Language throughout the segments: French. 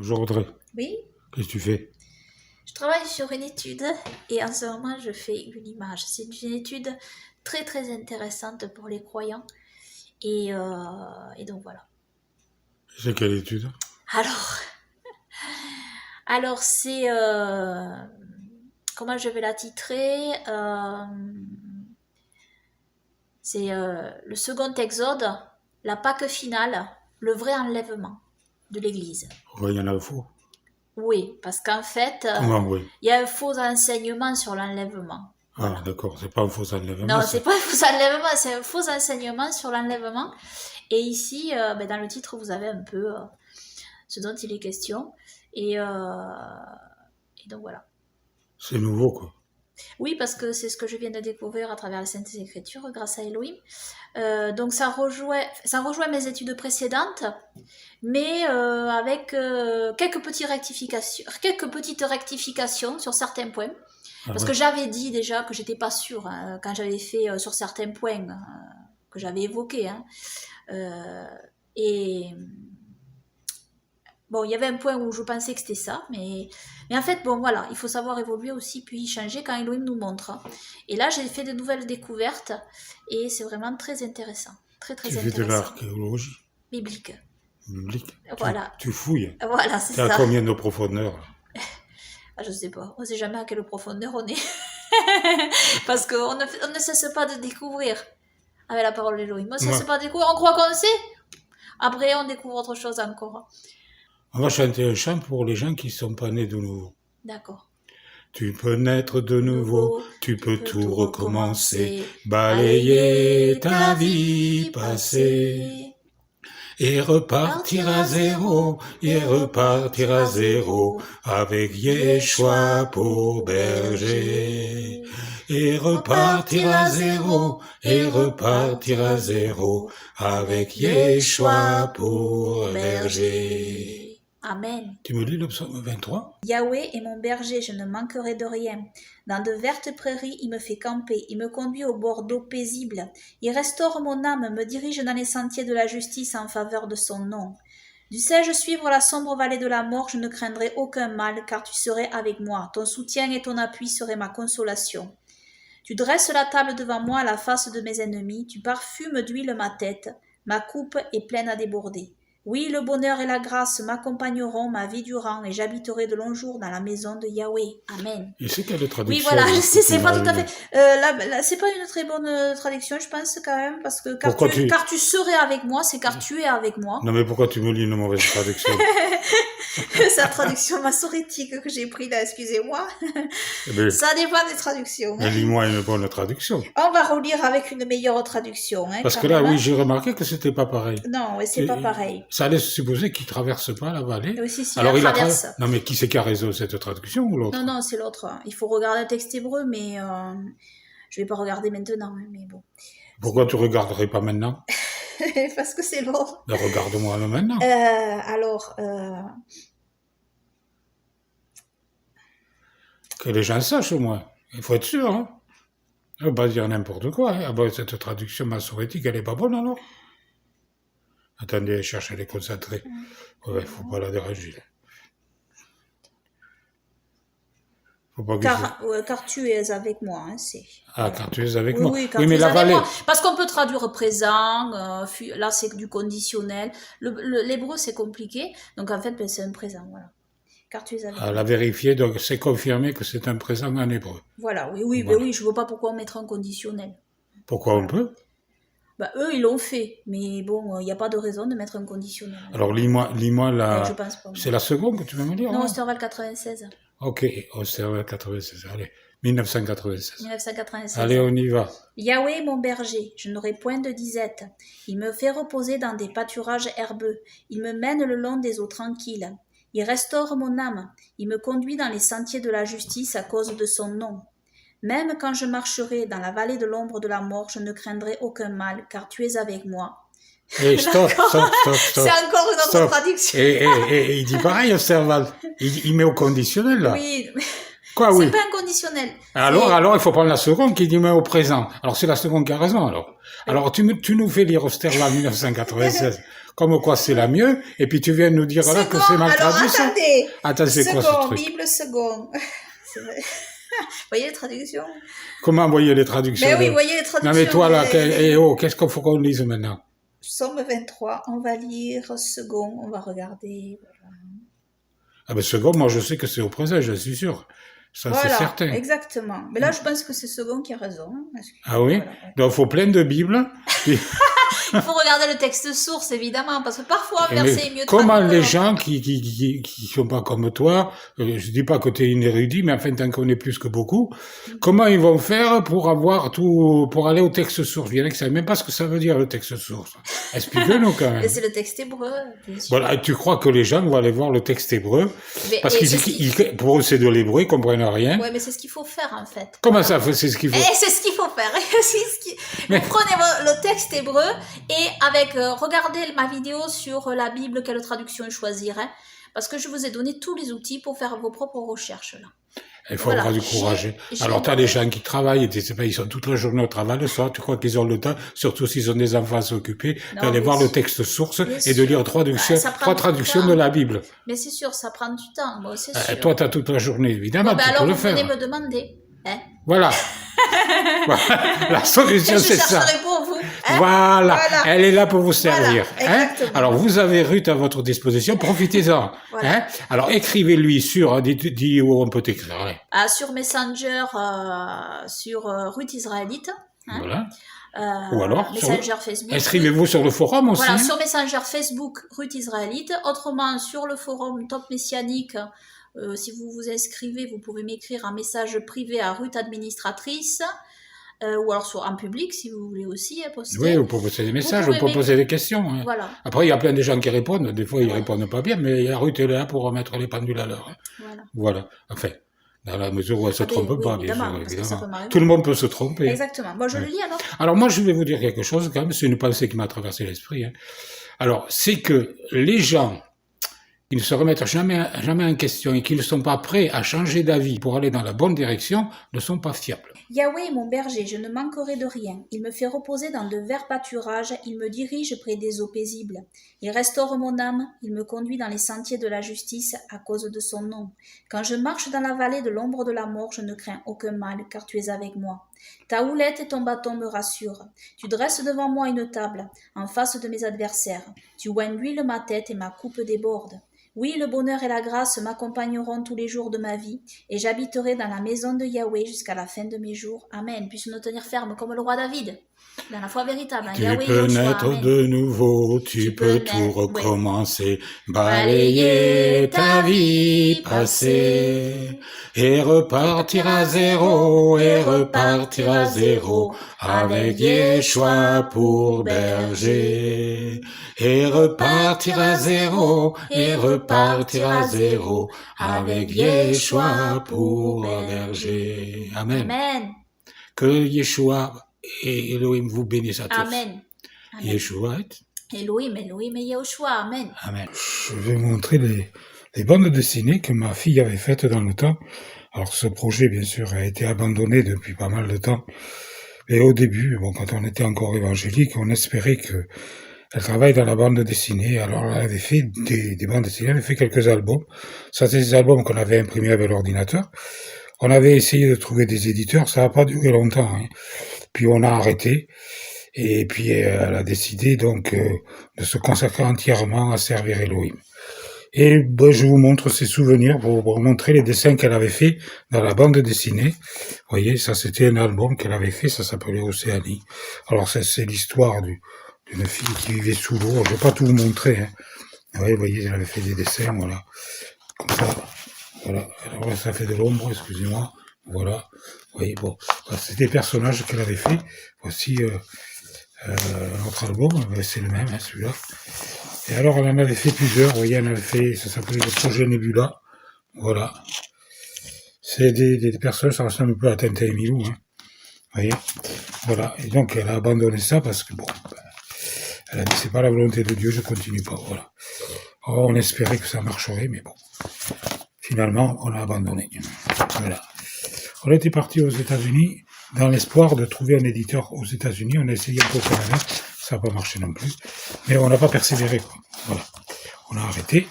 Bonjour Audrey, Oui, qu'est-ce que tu fais? je travaille sur une étude et en ce moment je fais une image. C'est une étude très très intéressante pour les croyants et donc voilà. C'est quelle étude? Alors, alors comment je vais la titrer? C'est le second exode, la Pâque finale, le vrai enlèvement de l'Église. Ouais, il y en a un faux. Oui, parce qu'en fait, Comment oui? il y a un faux enseignement sur l'enlèvement. Ah Voilà. d'accord, c'est pas un faux enlèvement, Non, c'est c'est... pas un faux enlèvement, c'est un faux enseignement sur l'enlèvement. Et ici, dans le titre, vous avez un peu ce dont il est question. Et, euh, et donc voilà. C'est nouveau quoi. Oui, parce que c'est ce que je viens de découvrir à travers les Saintes Écritures, grâce à Elohim. Donc ça rejoint mes études précédentes, mais avec quelques petites rectifications sur certains points. Ah Parce ouais. que j'avais dit déjà que j'étais pas sûre quand j'avais fait sur certains points que j'avais évoqués. Et bon, il y avait un point où je pensais que c'était ça, mais en fait, bon, voilà, il faut savoir évoluer aussi, puis changer quand Elohim nous montre. Et là, j'ai fait de nouvelles découvertes, et c'est vraiment très intéressant. Très, Tu très fais de intéressant. l'archéologie Biblique. biblique. Voilà. Tu fouilles. Voilà, c'est T'es à ça. combien de profondeur là? Ah, je sais pas. On sait jamais à quelle profondeur on est. Parce qu'on ne cesse pas de découvrir avec la parole d'Elohim. On ne cesse Ouais. pas de découvrir. On croit qu'on sait. Après, on découvre autre chose encore. On va chanter un chant pour les gens qui sont pas nés de nouveau. D'accord. Tu peux naître de nouveau, tu peux tout recommencer, Balayer balayer ta vie passée. Et repartir à zéro, avec Yeshua pour berger. Et repartir à zéro, avec Yeshua pour berger. Amen. Tu me lis le psaume 23? Yahweh est mon berger, je ne manquerai de rien. Dans de vertes prairies, il me fait camper, il me conduit au bord d'eau paisible. Il restaure mon âme, me dirige dans les sentiers de la justice en faveur de son nom. Dussé-je suivre la sombre vallée de la mort, je ne craindrai aucun mal, car tu serais avec moi. Ton soutien et ton appui seraient ma consolation. Tu dresses la table devant moi à la face de mes ennemis, tu parfumes d'huile ma tête, ma coupe est pleine à déborder. Oui, le bonheur et la grâce m'accompagneront ma vie durant, et j'habiterai de longs jours dans la maison de Yahweh. Amen. Et c'est quelle traduction? Oui, voilà, je sais, que c'est tu pas m'as tout à lu? fait. Là, c'est pas une très bonne traduction, je pense quand même, parce que Pourquoi car tu serais avec moi, c'est car tu es avec moi. Non mais pourquoi tu me lis une mauvaise traduction? C'est la traduction massorétique que j'ai prise là, excusez-moi. Eh ben, Ça dépend des traductions. mais lis-moi une bonne traduction. On va relire avec une meilleure traduction. Parce quand que là, même, oui, j'ai remarqué que c'était pas pareil. Non, ouais, c'est pas pareil. Ça laisse supposer qu'il traverse pas la vallée. Oui, si, Alors la il a traverse. Non mais qui c'est qui a raison, cette traduction ou l'autre? Non, c'est l'autre. Il faut regarder le texte hébreu, mais je vais pas regarder maintenant, mais bon. Pourquoi tu regarderais pas maintenant? Parce que c'est long. Ben, regarde-moi le maintenant. Que les gens sachent au moins. Il faut être sûr, hein. On va pas dire n'importe quoi. Hein. Ah ben, cette traduction massorétique, elle est pas bonne alors? Attendez, cherche à les concentrer. Ouais, faut pas la déranger. Faut pas Car tu es avec moi, hein, c'est. Ah, Voilà. car tu es avec Oui, moi. oui, car Oui, tu mais es la avec vallée. moi. Parce qu'on peut traduire présent, là c'est du conditionnel. L'hébreu c'est compliqué, donc en fait ben, c'est un présent, voilà. Car tu es avec À moi. la vérifier, donc c'est confirmé que c'est un présent en hébreu. Voilà, oui, Voilà. Ben oui, je vois pas pourquoi mettre un conditionnel. Pourquoi on peut? Bah, eux, ils l'ont fait, mais bon, il n'y a pas de raison de mettre un conditionnel. Alors lis-moi la... Je pense pas. C'est la seconde que tu veux me lire? Non, hein? Osterwald 96. Ok, Osterwald 96, allez, 1996. 1996. Allez, on y va. Yahweh est mon berger, je n'aurai point de disette. Il me fait reposer dans des pâturages herbeux. Il me mène le long des eaux tranquilles. Il restaure mon âme. Il me conduit dans les sentiers de la justice à cause de son nom. Même quand je marcherai dans la vallée de l'ombre de la mort, je ne craindrai aucun mal, car tu es avec moi. Et stop. C'est encore une autre traduction. Et il dit pareil, Osterwald. Il met au conditionnel, là. Oui, Quoi, oui? c'est pas un conditionnel. Alors, il faut prendre la seconde qui dit met au présent. Alors, c'est la seconde qui a raison, alors. Alors, tu nous fais lire Osterwald 1996. Comme quoi c'est la mieux, et puis tu viens nous dire là que c'est mal alors traduit, ça. attendez. Attends, c'est quoi ce Second, truc? Bible second. C'est vrai. Vous voyez les traductions? Comment envoyer les traductions Mais oui, de- vous voyez les traductions. Non mais toi là, des- qu'est-ce qu'il faut qu'on lise maintenant? Psaume 23, on va lire second, on va regarder. Ah ben second, moi je sais que c'est au présent, je suis sûr. Ça c'est Voilà, certain. exactement. Mais là, je pense que c'est second qui a raison. Hein, parce que- Ah oui? voilà, ouais. Donc il faut plein de Bibles. Puis- Il faut regarder le texte source, évidemment, parce que parfois, un Mais verset est mieux comment traduit que les l'autre. gens qui sont pas comme toi, je dis pas que tu es une érudit, mais enfin t'en connais plus que beaucoup, comment ils vont faire pour avoir tout, pour aller au texte source? Il y en a qui savent même pas ce que ça veut dire le texte source. Explique-nous quand même. Et c'est le texte hébreu, bien sûr. Voilà, tu crois que les gens vont aller voir le texte hébreu, Mais- parce et qu'ils, c'est ce qui- pour eux c'est de l'hébreu, ils comprennent rien. Ouais, mais c'est ce qu'il faut faire, en fait. Comment ça, c'est ce qu'il faut? Et c'est ce qu'il faut faire. C'est ce qui- Vous prenez le texte hébreu et avec regardez ma vidéo sur la Bible, quelle traduction choisir, hein, parce que je vous ai donné tous les outils pour faire vos propres recherches là. Il faut Voilà, avoir du courage. j'ai- Alors, tu as des gens qui travaillent, et tu sais pas, ils sont toute la journée au travail, le soir, tu crois qu'ils ont le temps, surtout s'ils ont des enfants à s'occuper, Non, d'aller mais voir le c'est- texte source bien et de sûr. lire trois Ça prend trois du traductions temps. de la Bible. Mais c'est sûr, ça prend du temps. Bon, c'est sûr. Toi, tu as toute la journée, évidemment, Bon, ben tu alors peux le vous venez faire. me demander. Hein. Voilà. La Et solution, je c'est ça. chercherai pour vous. Hein. Voilà. Voilà. Elle est là pour vous servir. Voilà, hein. exactement. Alors, vous avez Ruth à votre disposition, profitez-en. Voilà. Hein. Alors, écrivez-lui sur, dis où on peut t'écrire. Allez. Ah, sur Messenger, sur Ruth Israélite. Hein. Voilà. Ou alors, Messenger Facebook. inscrivez-vous sur le forum aussi. Voilà, hein. sur Messenger Facebook, Ruth Israélite. Autrement, sur le forum Top Messianique, si vous vous inscrivez, vous pouvez m'écrire un message privé à Ruth Administratrice, ou alors en public, si vous voulez aussi poster. Oui, vous pouvez poser des messages, pouvez vous pouvez poser des questions. hein. Voilà, Après, il y a plein de gens qui répondent. Des fois, ils Ouais. répondent pas bien, mais Ruth est là pour remettre les pendules à l'heure. hein. voilà. Voilà. Enfin, dans la mesure où elle se Ah, trompe oui, pas, évidemment, bien sûr, parce que ça évidemment. peut m'arriver. Tout le monde peut se tromper. Exactement. Moi, je le lis alors. Alors moi, je vais vous dire quelque chose quand même, c'est une pensée qui m'a traversé l'esprit. hein. Alors, c'est que les gens qui ne se remettent jamais en question et qui ne sont pas prêts à changer d'avis pour aller dans la bonne direction ne sont pas fiables. Yahweh est mon berger, je ne manquerai de rien. Il me fait reposer dans de verts pâturages, il me dirige près des eaux paisibles. Il restaure mon âme, il me conduit dans les sentiers de la justice à cause de son nom. Quand je marche dans la vallée de l'ombre de la mort, je ne crains aucun mal, car tu es avec moi. Ta houlette et ton bâton me rassurent. Tu dresses devant moi une table, en face de mes adversaires. Tu oignes l'huile ma tête et ma coupe déborde. Oui, le bonheur et la grâce m'accompagneront tous les jours de ma vie, et j'habiterai dans la maison de Yahweh jusqu'à la fin de mes jours. Amen. Puisse-nous tenir ferme comme le roi David, dans la foi véritable. Hein. Tu Yahweh peux Yoshua, naître amen. de nouveau, tu peux peux tout naître, recommencer, balayer ta vie passée, et repartir à zéro, avec Yeshua pour berger. Et repartir à zéro, avec Yeshua pour berger. Amen. Amen. Que Yeshua et Elohim vous bénissent à tous. Amen. Amen. Yeshua. Elohim et Yahushua. Amen. Amen. Je vais vous montrer les bandes dessinées que ma fille avait faites dans le temps. Alors ce projet, bien sûr, a été abandonné depuis pas mal de temps. Et au début, bon, quand on était encore évangélique, on espérait que elle travaille dans la bande dessinée. Alors elle avait fait des bandes dessinées, elle avait fait quelques albums. Ça, c'est des albums qu'on avait imprimés avec l'ordinateur. On avait essayé de trouver des éditeurs, ça n'a pas duré longtemps. hein. Puis on a arrêté. Et puis elle a décidé donc de se consacrer entièrement à servir Elohim. Et ben, je vous montre ses souvenirs pour vous montrer les dessins qu'elle avait fait dans la bande dessinée. Vous voyez, ça c'était un album qu'elle avait fait, ça s'appelait Océanie. Alors c'est l'histoire d'une fille qui vivait sous l'eau. Je vais pas tout vous montrer. Hein. Ouais, vous voyez, elle avait fait des dessins, voilà, comme ça. Voilà. Alors là, ça fait de l'ombre, excusez-moi. Voilà. Vous voyez, bon, c'est des personnages qu'elle avait fait. Voici notre album, c'est le même, hein, celui-là. Et alors, elle en avait fait plusieurs. Vous voyez, elle avait fait, ça s'appelait le projet Nebula. Voilà. C'est des personnages, ça ressemble un peu à Tintin et Milou, hein. Vous voyez. Voilà. Et donc, elle a abandonné ça parce que, bon, elle a dit, c'est pas la volonté de Dieu, je continue pas. Voilà. Alors, on espérait que ça marcherait, mais bon. Finalement, on a abandonné. Voilà. On était parti aux États-Unis dans l'espoir de trouver un éditeur aux États-Unis. On a essayé un peu au Canada, ça n'a pas marché non plus. Mais on n'a pas persévéré, quoi. Voilà. On a arrêté.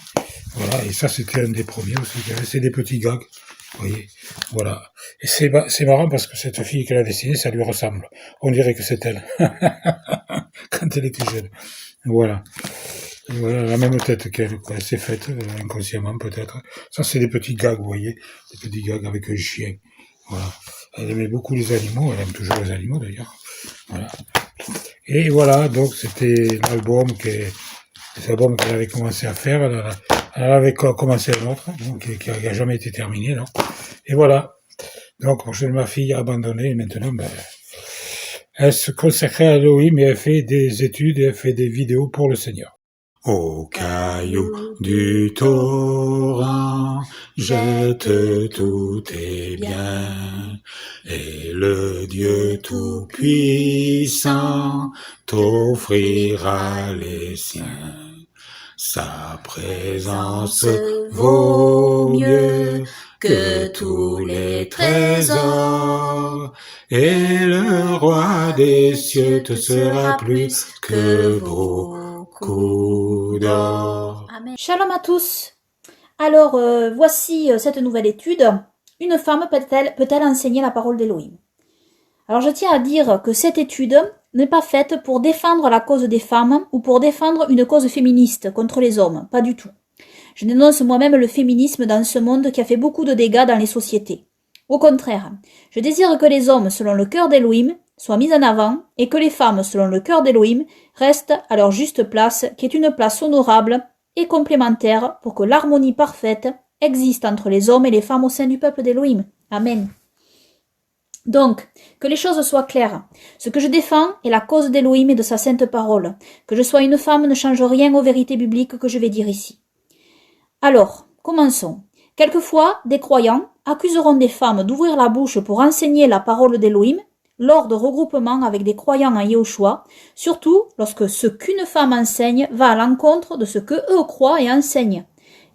Voilà, et ça, c'était un des premiers aussi. C'est des petits gags. Vous voyez, voilà. Et c'est marrant parce que cette fille qu'elle a dessinée, ça lui ressemble. On dirait que c'est elle. Quand elle était jeune. Voilà. Et voilà, la même tête qu'elle, quoi. Elle s'est faite, inconsciemment peut-être. Ça, c'est des petits gags, vous voyez. Des petits gags avec un chien. Voilà. Elle aimait beaucoup les animaux. Elle aime toujours les animaux, d'ailleurs. Voilà. Et voilà, donc c'était l'album qu'elle avait commencé à faire. Elle avait commencé un autre, donc, qui n'a jamais été terminé. Non. Et voilà. Donc, ma fille a abandonné et maintenant, ben, elle se consacrait à Elohim et elle fait des études et elle fait des vidéos pour le Seigneur. Au caillou du torrent, jette tous tes biens, et le Dieu Tout-Puissant t'offrira les siens. Sa présence vaut mieux que tous les trésors, et le roi des cieux te sera plus que beaucoup d'or. Amen. Shalom à tous. Alors, voici cette nouvelle étude. Une femme peut-elle enseigner la parole d'Élohim? Alors, je tiens à dire que cette étude n'est pas faite pour défendre la cause des femmes ou pour défendre une cause féministe contre les hommes. Pas du tout. Je dénonce moi-même le féminisme dans ce monde qui a fait beaucoup de dégâts dans les sociétés. Au contraire, je désire que les hommes, selon le cœur d'Élohim, soient mis en avant et que les femmes, selon le cœur d'Élohim, restent à leur juste place, qui est une place honorable et complémentaire pour que l'harmonie parfaite existe entre les hommes et les femmes au sein du peuple d'Élohim. Amen. Donc, que les choses soient claires. Ce que je défends est la cause d'Élohim et de sa sainte parole. Que je sois une femme ne change rien aux vérités bibliques que je vais dire ici. Alors, commençons. Quelquefois, des croyants accuseront des femmes d'ouvrir la bouche pour enseigner la parole d'Élohim lors de regroupements avec des croyants en Yahushua, surtout lorsque ce qu'une femme enseigne va à l'encontre de ce que eux croient et enseignent.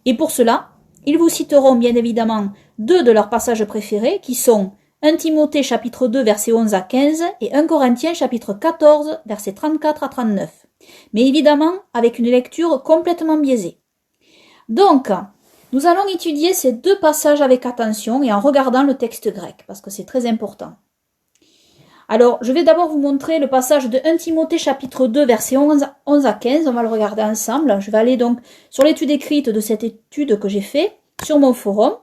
Et pour cela, ils vous citeront bien évidemment deux de leurs passages préférés qui sont 1 Timothée chapitre 2 versets 11 à 15 et 1 Corinthiens chapitre 14 versets 34 à 39. Mais évidemment avec une lecture complètement biaisée. Donc, nous allons étudier ces deux passages avec attention et en regardant le texte grec, parce que c'est très important. Alors, je vais d'abord vous montrer le passage de 1 Timothée chapitre 2 versets 11 à 15, on va le regarder ensemble. Je vais aller donc sur l'étude écrite de cette étude que j'ai fait sur mon forum.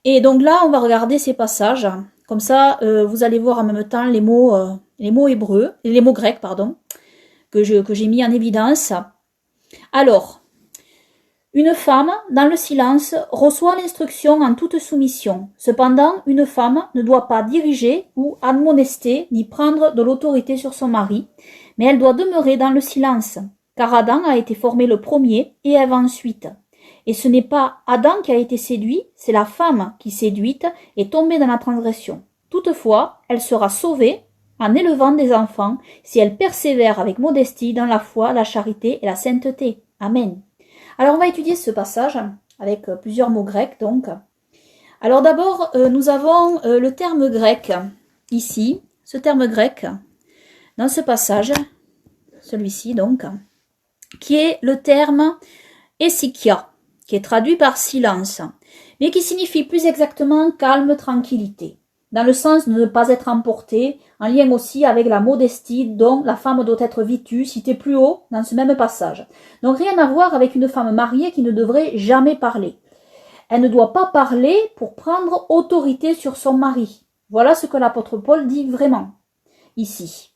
Et donc là, on va regarder ces passages. Comme ça, vous allez voir en même temps les mots hébreux, les mots grecs, pardon, que j'ai mis en évidence. Alors, une femme, dans le silence, reçoit l'instruction en toute soumission. Cependant, une femme ne doit pas diriger ou admonester ni prendre de l'autorité sur son mari, mais elle doit demeurer dans le silence, car Adam a été formé le premier et Ève ensuite. Et ce n'est pas Adam qui a été séduit, c'est la femme qui, séduite, est tombée dans la transgression. Toutefois, elle sera sauvée en élevant des enfants si elle persévère avec modestie dans la foi, la charité et la sainteté. Amen. Alors on va étudier ce passage avec plusieurs mots grecs donc. Alors d'abord nous avons le terme grec ici, ce terme grec dans ce passage, celui-ci donc, qui est le terme esikia, qui est traduit par silence, mais qui signifie plus exactement calme, tranquillité, dans le sens de ne pas être emporté, en lien aussi avec la modestie dont la femme doit être vêtue, citée plus haut dans ce même passage. Donc rien à voir avec une femme mariée qui ne devrait jamais parler. Elle ne doit pas parler pour prendre autorité sur son mari. Voilà ce que l'apôtre Paul dit vraiment ici.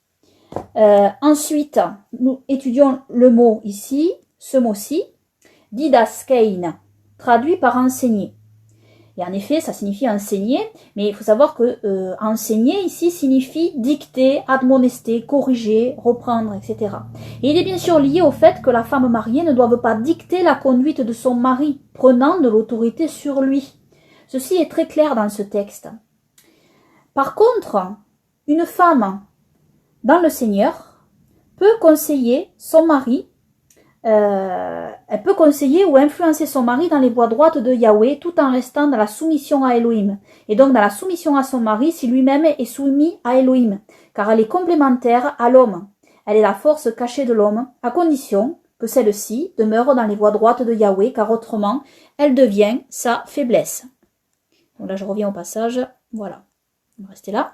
Ensuite, nous étudions le mot ici, ce mot-ci, didaskein, traduit par enseigner. Et en effet, ça signifie enseigner, mais il faut savoir que enseigner ici signifie dicter, admonester, corriger, reprendre, etc. Et il est bien sûr lié au fait que la femme mariée ne doit pas dicter la conduite de son mari, prenant de l'autorité sur lui. Ceci est très clair dans ce texte. Par contre, une femme dans le Seigneur peut conseiller son mari. Elle peut conseiller ou influencer son mari dans les voies droites de Yahweh tout en restant dans la soumission à Elohim. Et donc dans la soumission à son mari si lui-même est soumis à Elohim, car elle est complémentaire à l'homme. elle est la force cachée de l'homme, à condition que celle-ci demeure dans les voies droites de Yahweh, car autrement, elle devient sa faiblesse. Donc là, je reviens au passage. Voilà. On va rester là.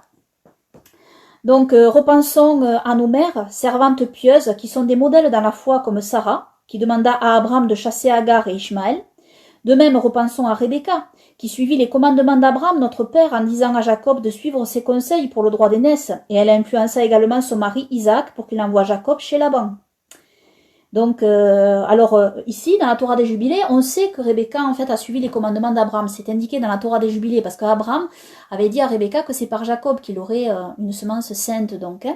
Donc, repensons à nos mères, servantes pieuses, qui sont des modèles dans la foi comme Sarah, qui demanda à Abraham de chasser Agar et Ishmaël. De même, repensons à Rebecca, qui suivit les commandements d'Abraham, notre père, en disant à Jacob de suivre ses conseils pour le droit d'aînesse, et elle influença également son mari Isaac pour qu'il envoie Jacob chez Laban. Donc, ici, dans la Torah des Jubilés, on sait que Rebecca, en fait, a suivi les commandements d'Abraham. C'est indiqué dans la Torah des Jubilés, parce qu'Abraham avait dit à Rebecca que c'est par Jacob qu'il aurait une semence sainte, donc.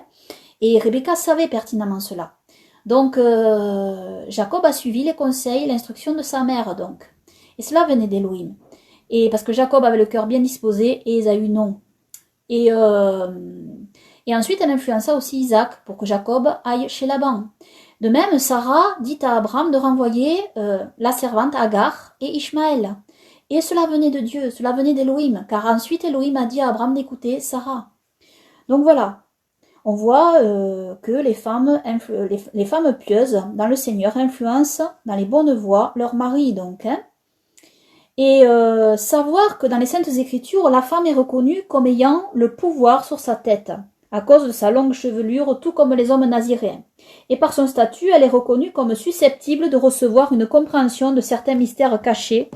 Et Rebecca savait pertinemment cela. Donc, Jacob a suivi les conseils, l'instruction de sa mère, donc. Et cela venait d'Élohim. Et parce que Jacob avait le cœur bien disposé, et Ésaü non. Et ensuite, elle influença aussi Isaac, pour que Jacob aille chez Laban. De même, Sarah dit à Abraham de renvoyer la servante Agar et Ishmaël. Et cela venait de Dieu, cela venait d'Élohim, car ensuite Élohim a dit à Abraham d'écouter Sarah. Donc voilà, on voit que les femmes pieuses dans le Seigneur influencent dans les bonnes voies leur mari, donc. Et savoir que dans les Saintes Écritures, la femme est reconnue comme ayant le pouvoir sur sa tête, à cause de sa longue chevelure, tout comme les hommes naziréens. Et par son statut, elle est reconnue comme susceptible de recevoir une compréhension de certains mystères cachés,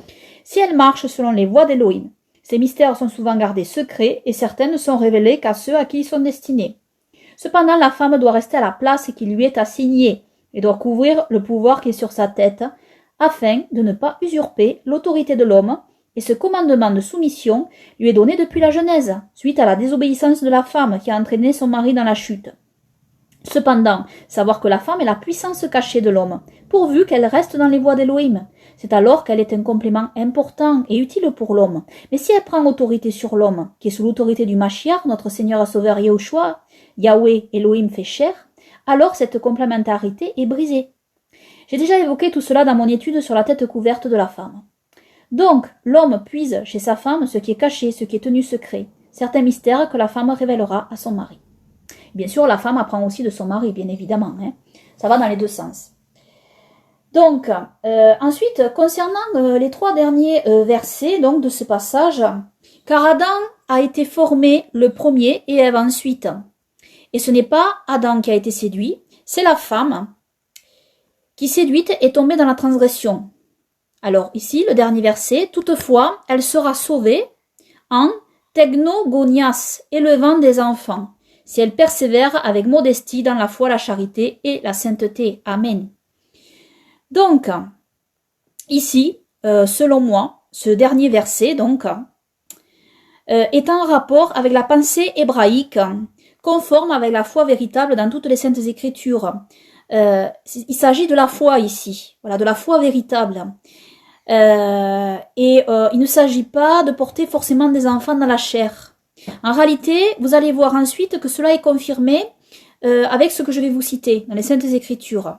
si elle marche selon les voies d'Élohim. Ces mystères sont souvent gardés secrets, et certains ne sont révélés qu'à ceux à qui ils sont destinés. Cependant, la femme doit rester à la place qui lui est assignée, et doit couvrir le pouvoir qui est sur sa tête, afin de ne pas usurper l'autorité de l'homme, et ce commandement de soumission lui est donné depuis la Genèse, suite à la désobéissance de la femme qui a entraîné son mari dans la chute. Cependant, savoir que la femme est la puissance cachée de l'homme, pourvu qu'elle reste dans les voies d'Élohim. C'est alors qu'elle est un complément important et utile pour l'homme. Mais si elle prend autorité sur l'homme, qui est sous l'autorité du Mashiach, notre Seigneur et Sauveur Yahushua, Yahweh Elohim fait chair, alors cette complémentarité est brisée. J'ai déjà évoqué tout cela dans mon étude sur la tête couverte de la femme. Donc, l'homme puise chez sa femme ce qui est caché, ce qui est tenu secret, certains mystères que la femme révélera à son mari. Bien sûr, la femme apprend aussi de son mari, bien évidemment. Ça va dans les deux sens. Donc, ensuite, concernant les trois derniers versets donc, de ce passage, car Adam a été formé le premier et Ève ensuite. Et ce n'est pas Adam qui a été séduit, c'est la femme qui, séduite, est tombée dans la transgression. Alors ici, le dernier verset, toutefois, elle sera sauvée en technogonias, élevant des enfants, si elle persévère avec modestie dans la foi, la charité et la sainteté. Amen. Donc, ici, selon moi, ce dernier verset, donc, est en rapport avec la pensée hébraïque, conforme avec la foi véritable dans toutes les saintes écritures. Il s'agit de la foi ici, voilà, de la foi véritable. Il ne s'agit pas de porter forcément des enfants dans la chair. En réalité, vous allez voir ensuite que cela est confirmé avec ce que je vais vous citer dans les Saintes Écritures.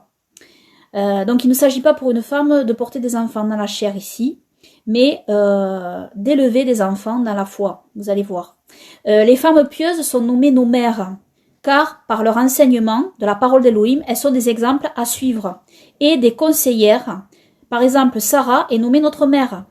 Donc il ne s'agit pas pour une femme de porter des enfants dans la chair ici, mais d'élever des enfants dans la foi, vous allez voir. Les femmes pieuses sont nommées nos mères, car par leur enseignement de la parole d'Élohim, elles sont des exemples à suivre et des conseillères. Par exemple, Sarah est nommée notre mère.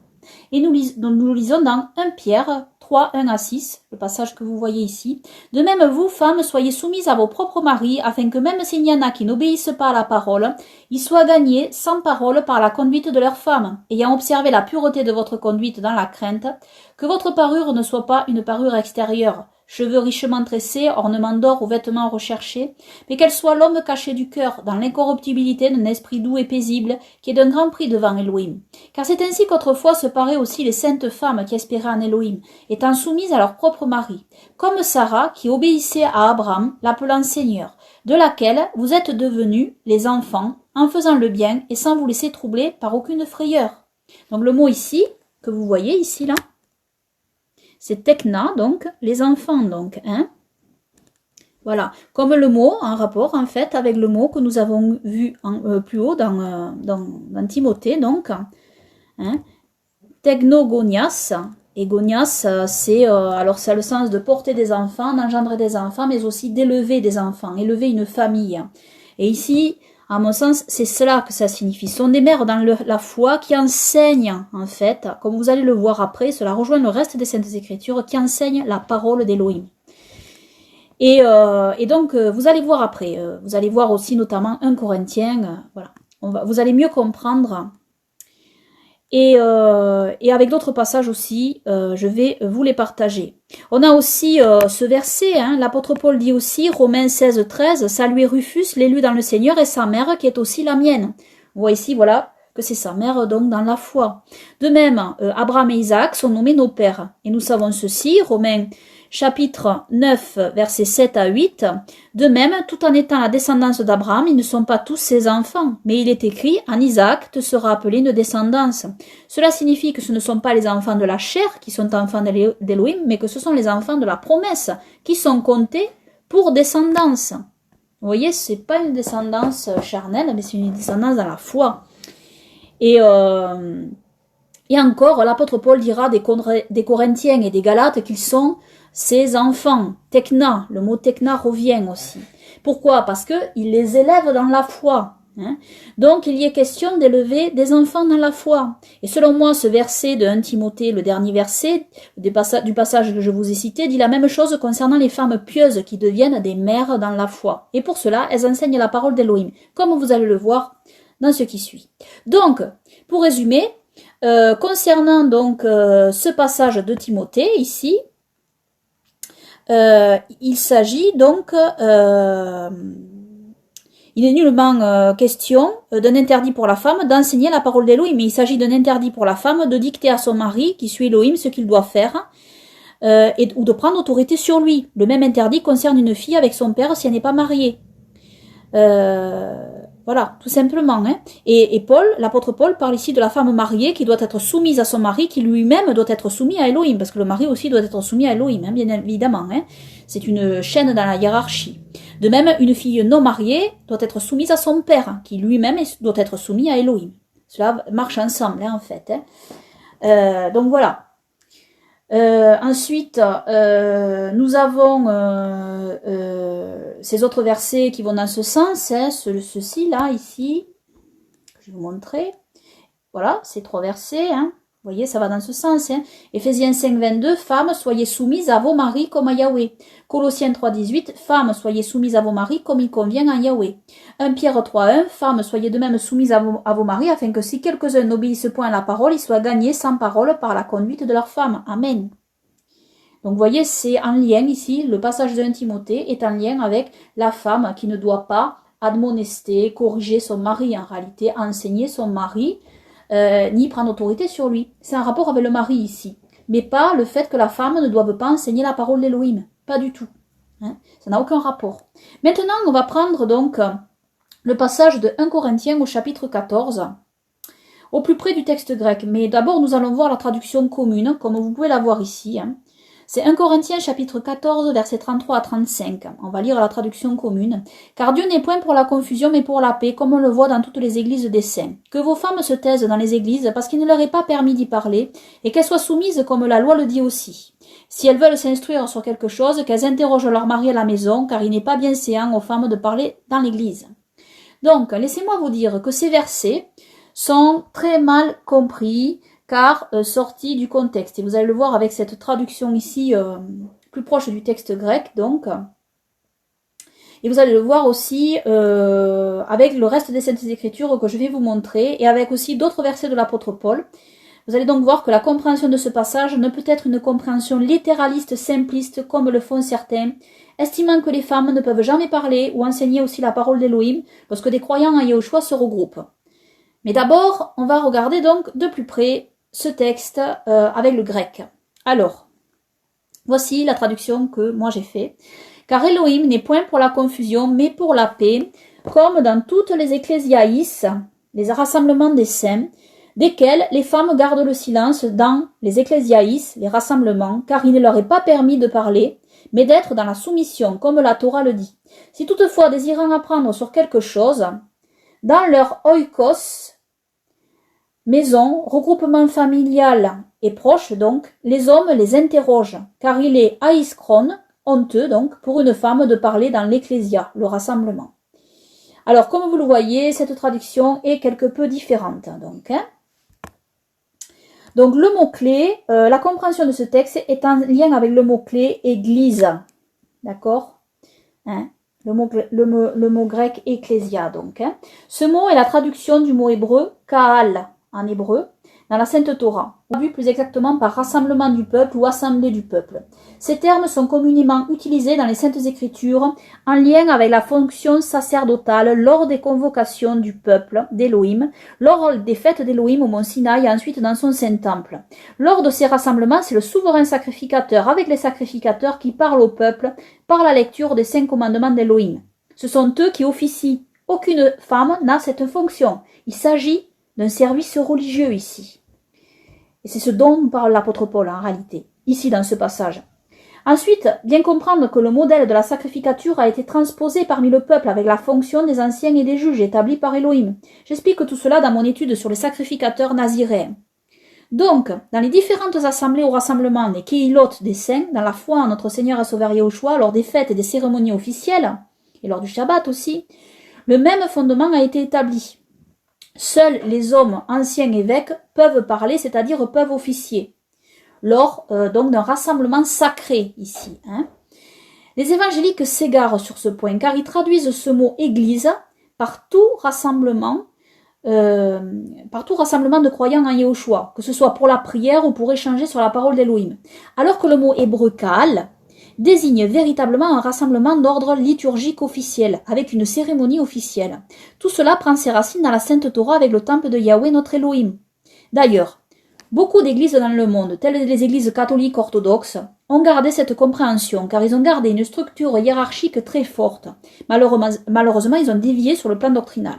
Et nous lisons dans 1 Pierre 3, 1 à 6, le passage que vous voyez ici. De même, vous, femmes, soyez soumises à vos propres maris, afin que même s'il y en a qui n'obéissent pas à la parole, ils soient gagnés sans parole par la conduite de leurs femmes, ayant observé la pureté de votre conduite dans la crainte, que votre parure ne soit pas une parure extérieure, cheveux richement tressés, ornements d'or ou vêtements recherchés, mais qu'elle soit l'homme caché du cœur, dans l'incorruptibilité d'un esprit doux et paisible, qui est d'un grand prix devant Elohim. Car c'est ainsi qu'autrefois se paraient aussi les saintes femmes qui espéraient en Elohim, étant soumises à leur propre mari, comme Sarah qui obéissait à Abraham, l'appelant Seigneur, de laquelle vous êtes devenus les enfants, en faisant le bien et sans vous laisser troubler par aucune frayeur. Donc le mot ici, que vous voyez ici là, c'est tekna, donc, les enfants, donc, Voilà, comme le mot en rapport, en fait, avec le mot que nous avons vu plus haut dans Timothée, donc, technogonias, Et gonias, alors ça a le sens de porter des enfants, d'engendrer des enfants, mais aussi d'élever des enfants, élever une famille. Et ici, à mon sens, c'est cela que ça signifie. Ce sont des mères dans la foi qui enseignent, en fait, comme vous allez le voir après, cela rejoint le reste des Saintes Écritures, qui enseignent la parole d'Élohim. Et donc, vous allez voir après, vous allez voir aussi notamment 1 Corinthiens, voilà. Vous allez mieux comprendre. Et avec d'autres passages aussi, je vais vous les partager. On a aussi ce verset, hein, l'apôtre Paul dit aussi, Romains 16, 13, « Saluez Rufus, l'élu dans le Seigneur, et sa mère, qui est aussi la mienne. » Vous voyez ici, voilà, que c'est sa mère, donc, dans la foi. De même, Abraham et Isaac sont nommés nos pères. Et nous savons ceci, Romains chapitre 9, versets 7 à 8. De même, tout en étant la descendance d'Abraham, ils ne sont pas tous ses enfants. Mais il est écrit, en Isaac te sera appelée une descendance. Cela signifie que ce ne sont pas les enfants de la chair qui sont enfants d'Élohim, mais que ce sont les enfants de la promesse qui sont comptés pour descendance. Vous voyez, c'est pas une descendance charnelle, mais c'est une descendance dans la foi. Et encore, l'apôtre Paul dira des Corinthiens et des Galates qu'ils sont ses enfants. Tekna, le mot tekna revient aussi. Pourquoi? Parce qu'il les élève dans la foi. Hein. Donc il y est question d'élever des enfants dans la foi. Et selon moi, ce verset de 1 Timothée, le dernier verset du passage que je vous ai cité, dit la même chose concernant les femmes pieuses qui deviennent des mères dans la foi. Et pour cela, elles enseignent la parole d'Élohim, comme vous allez le voir dans ce qui suit. Donc, pour résumer, concernant donc ce passage de Timothée ici, il s'agit donc, il n'est nullement question d'un interdit pour la femme d'enseigner la parole d'Élohim, mais il s'agit d'un interdit pour la femme de dicter à son mari qui suit Élohim ce qu'il doit faire ou de prendre autorité sur lui. Le même interdit concerne une fille avec son père si elle n'est pas mariée. Voilà, tout simplement. Hein. Et Paul, l'apôtre Paul, parle ici de la femme mariée qui doit être soumise à son mari, qui lui-même doit être soumis à Elohim, parce que le mari aussi doit être soumis à Elohim, hein, bien évidemment. Hein. C'est une chaîne dans la hiérarchie. De même, une fille non mariée doit être soumise à son père, qui lui-même doit être soumis à Elohim. Cela marche ensemble, hein, en fait. Hein. Donc voilà. Ensuite, nous avons ces autres versets qui vont dans ce sens, hein, ceci là, ici, je vais vous montrer. Voilà, ces 3 versets, hein. Vous voyez, ça va dans ce sens. Hein. Éphésiens 5, 22, femmes, soyez soumises à vos maris comme à Yahweh. Colossiens 3, 18, femmes, soyez soumises à vos maris comme il convient à Yahweh. 1 Pierre 3, 1, femmes, soyez de même soumises à vos maris, afin que si quelques-uns n'obéissent point à la parole, ils soient gagnés sans parole par la conduite de leurs femmes. Amen. Donc vous voyez, c'est en lien ici, le passage de 1 Timothée est en lien avec la femme qui ne doit pas admonester, corriger son mari, en réalité, enseigner son mari, ni prendre autorité sur lui. C'est un rapport avec le mari ici. Mais pas le fait que la femme ne doive pas enseigner la parole d'Élohim. Pas du tout. Hein. Ça n'a aucun rapport. Maintenant, on va prendre donc le passage de 1 Corinthiens au chapitre 14, au plus près du texte grec. Mais d'abord, nous allons voir la traduction commune, comme vous pouvez la voir ici. Hein. C'est 1 Corinthiens chapitre 14, versets 33 à 35. On va lire la traduction commune. « Car Dieu n'est point pour la confusion, mais pour la paix, comme on le voit dans toutes les églises des saints. Que vos femmes se taisent dans les églises, parce qu'il ne leur est pas permis d'y parler, et qu'elles soient soumises comme la loi le dit aussi. Si elles veulent s'instruire sur quelque chose, qu'elles interrogent leur mari à la maison, car il n'est pas bien séant aux femmes de parler dans l'église. » Donc, laissez-moi vous dire que ces versets sont très mal compris, car sorti du contexte. Et vous allez le voir avec cette traduction ici, plus proche du texte grec, donc. Et vous allez le voir aussi avec le reste des Saintes Écritures que je vais vous montrer, et avec aussi d'autres versets de l'apôtre Paul. Vous allez donc voir que la compréhension de ce passage ne peut être une compréhension littéraliste, simpliste, comme le font certains, estimant que les femmes ne peuvent jamais parler ou enseigner aussi la parole d'Élohim, lorsque des croyants à Yahushua se regroupent. Mais d'abord, on va regarder donc de plus près ce texte avec le grec. Alors, voici la traduction que moi j'ai fait. « Car Elohim n'est point pour la confusion, mais pour la paix, comme dans toutes les ecclésiaïs, les rassemblements des saints, desquels les femmes gardent le silence dans les ecclésiaïs, les rassemblements, car il ne leur est pas permis de parler, mais d'être dans la soumission, comme la Torah le dit. Si toutefois désirant apprendre sur quelque chose, dans leur oikos, maison, regroupement familial et proche donc, les hommes les interrogent, car il est aiskron, honteux donc, pour une femme de parler dans l'ecclésia, le rassemblement. Alors, comme vous le voyez, cette traduction est quelque peu différente, donc. Donc, le mot-clé, la compréhension de ce texte est en lien avec le mot-clé église, d'accord, le mot grec ecclésia, donc. Ce mot est la traduction du mot hébreu kaal, en hébreu, dans la Sainte Torah, traduit plus exactement par rassemblement du peuple ou assemblée du peuple. Ces termes sont communément utilisés dans les Saintes Écritures en lien avec la fonction sacerdotale lors des convocations du peuple d'Élohim, lors des fêtes d'Élohim au mont Sinaï et ensuite dans son Saint-Temple. Lors de ces rassemblements, c'est le souverain sacrificateur avec les sacrificateurs qui parlent au peuple par la lecture des 5 commandements d'Élohim. Ce sont eux qui officient. Aucune femme n'a cette fonction. Il s'agit d'un service religieux ici. Et c'est ce dont parle l'apôtre Paul en réalité, ici dans ce passage. Ensuite, bien comprendre que le modèle de la sacrificature a été transposé parmi le peuple avec la fonction des anciens et des juges établis par Élohim. J'explique tout cela dans mon étude sur les sacrificateurs naziréens. Donc, dans les différentes assemblées ou rassemblements des Kehilot des saints, dans la foi en notre Seigneur et Sauveur Yahushua, lors des fêtes et des cérémonies officielles, et lors du Shabbat aussi, le même fondement a été établi. Seuls les hommes anciens évêques peuvent parler, c'est-à-dire peuvent officier, lors donc d'un rassemblement sacré ici. Les évangéliques s'égarent sur ce point, car ils traduisent ce mot église par tout rassemblement de croyants en Yahushua, que ce soit pour la prière ou pour échanger sur la parole d'Élohim, alors que le mot hébreu kaal désigne véritablement un rassemblement d'ordre liturgique officiel, avec une cérémonie officielle. Tout cela prend ses racines dans la Sainte Torah avec le temple de Yahweh, notre Elohim. D'ailleurs, beaucoup d'églises dans le monde, telles les églises catholiques orthodoxes, ont gardé cette compréhension, car ils ont gardé une structure hiérarchique très forte. Malheureusement, ils ont dévié sur le plan doctrinal.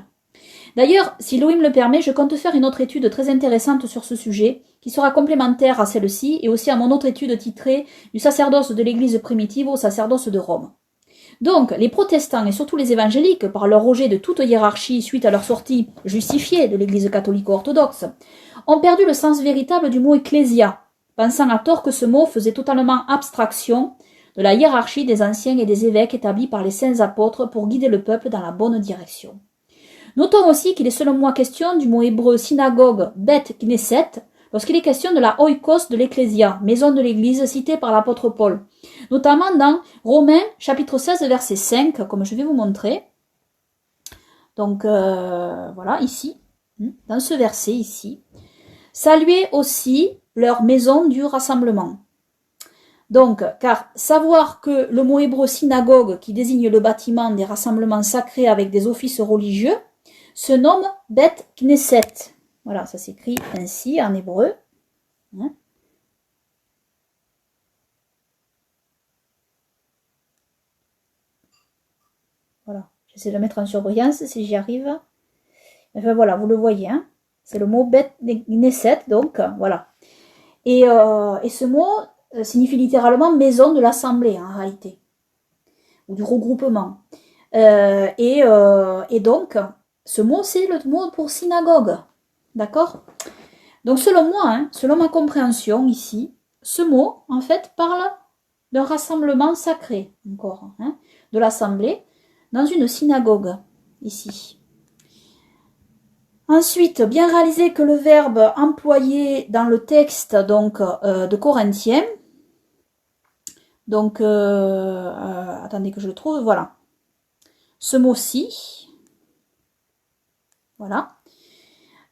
D'ailleurs, si Elohim le permet, je compte faire une autre étude très intéressante sur ce sujet, qui sera complémentaire à celle-ci et aussi à mon autre étude titrée « Du sacerdoce de l'Église primitive au sacerdoce de Rome ». Donc, les protestants et surtout les évangéliques, par leur rejet de toute hiérarchie suite à leur sortie justifiée de l'Église catholico-orthodoxe, ont perdu le sens véritable du mot « ecclésia », pensant à tort que ce mot faisait totalement abstraction de la hiérarchie des anciens et des évêques établis par les saints apôtres pour guider le peuple dans la bonne direction. Notons aussi qu'il est selon moi question du mot hébreu synagogue Beth Knesset lorsqu'il est question de la oikos de l'Ecclésia, maison de l'Église citée par l'apôtre Paul, notamment dans Romains chapitre 16 verset 5, comme je vais vous montrer. Donc voilà, ici, dans ce verset ici. Saluez aussi leur maison du rassemblement. Donc, car savoir que le mot hébreu synagogue, qui désigne le bâtiment des rassemblements sacrés avec des offices religieux, se nomme Beth Knesset. Voilà, ça s'écrit ainsi en hébreu. Voilà, j'essaie de le mettre en surbrillance si j'y arrive. Enfin voilà, vous le voyez, c'est le mot Beth Knesset, donc voilà. Et ce mot signifie littéralement maison de l'assemblée en réalité, ou du regroupement. Et donc, ce mot, c'est le mot pour synagogue. D'accord ? Donc, selon moi, selon ma compréhension ici, ce mot, en fait, parle d'un rassemblement sacré, encore, de l'assemblée, dans une synagogue, ici. Ensuite, bien réaliser que le verbe employé dans le texte donc de Corinthiens, donc, attendez que je le trouve, voilà. Ce mot-ci, voilà,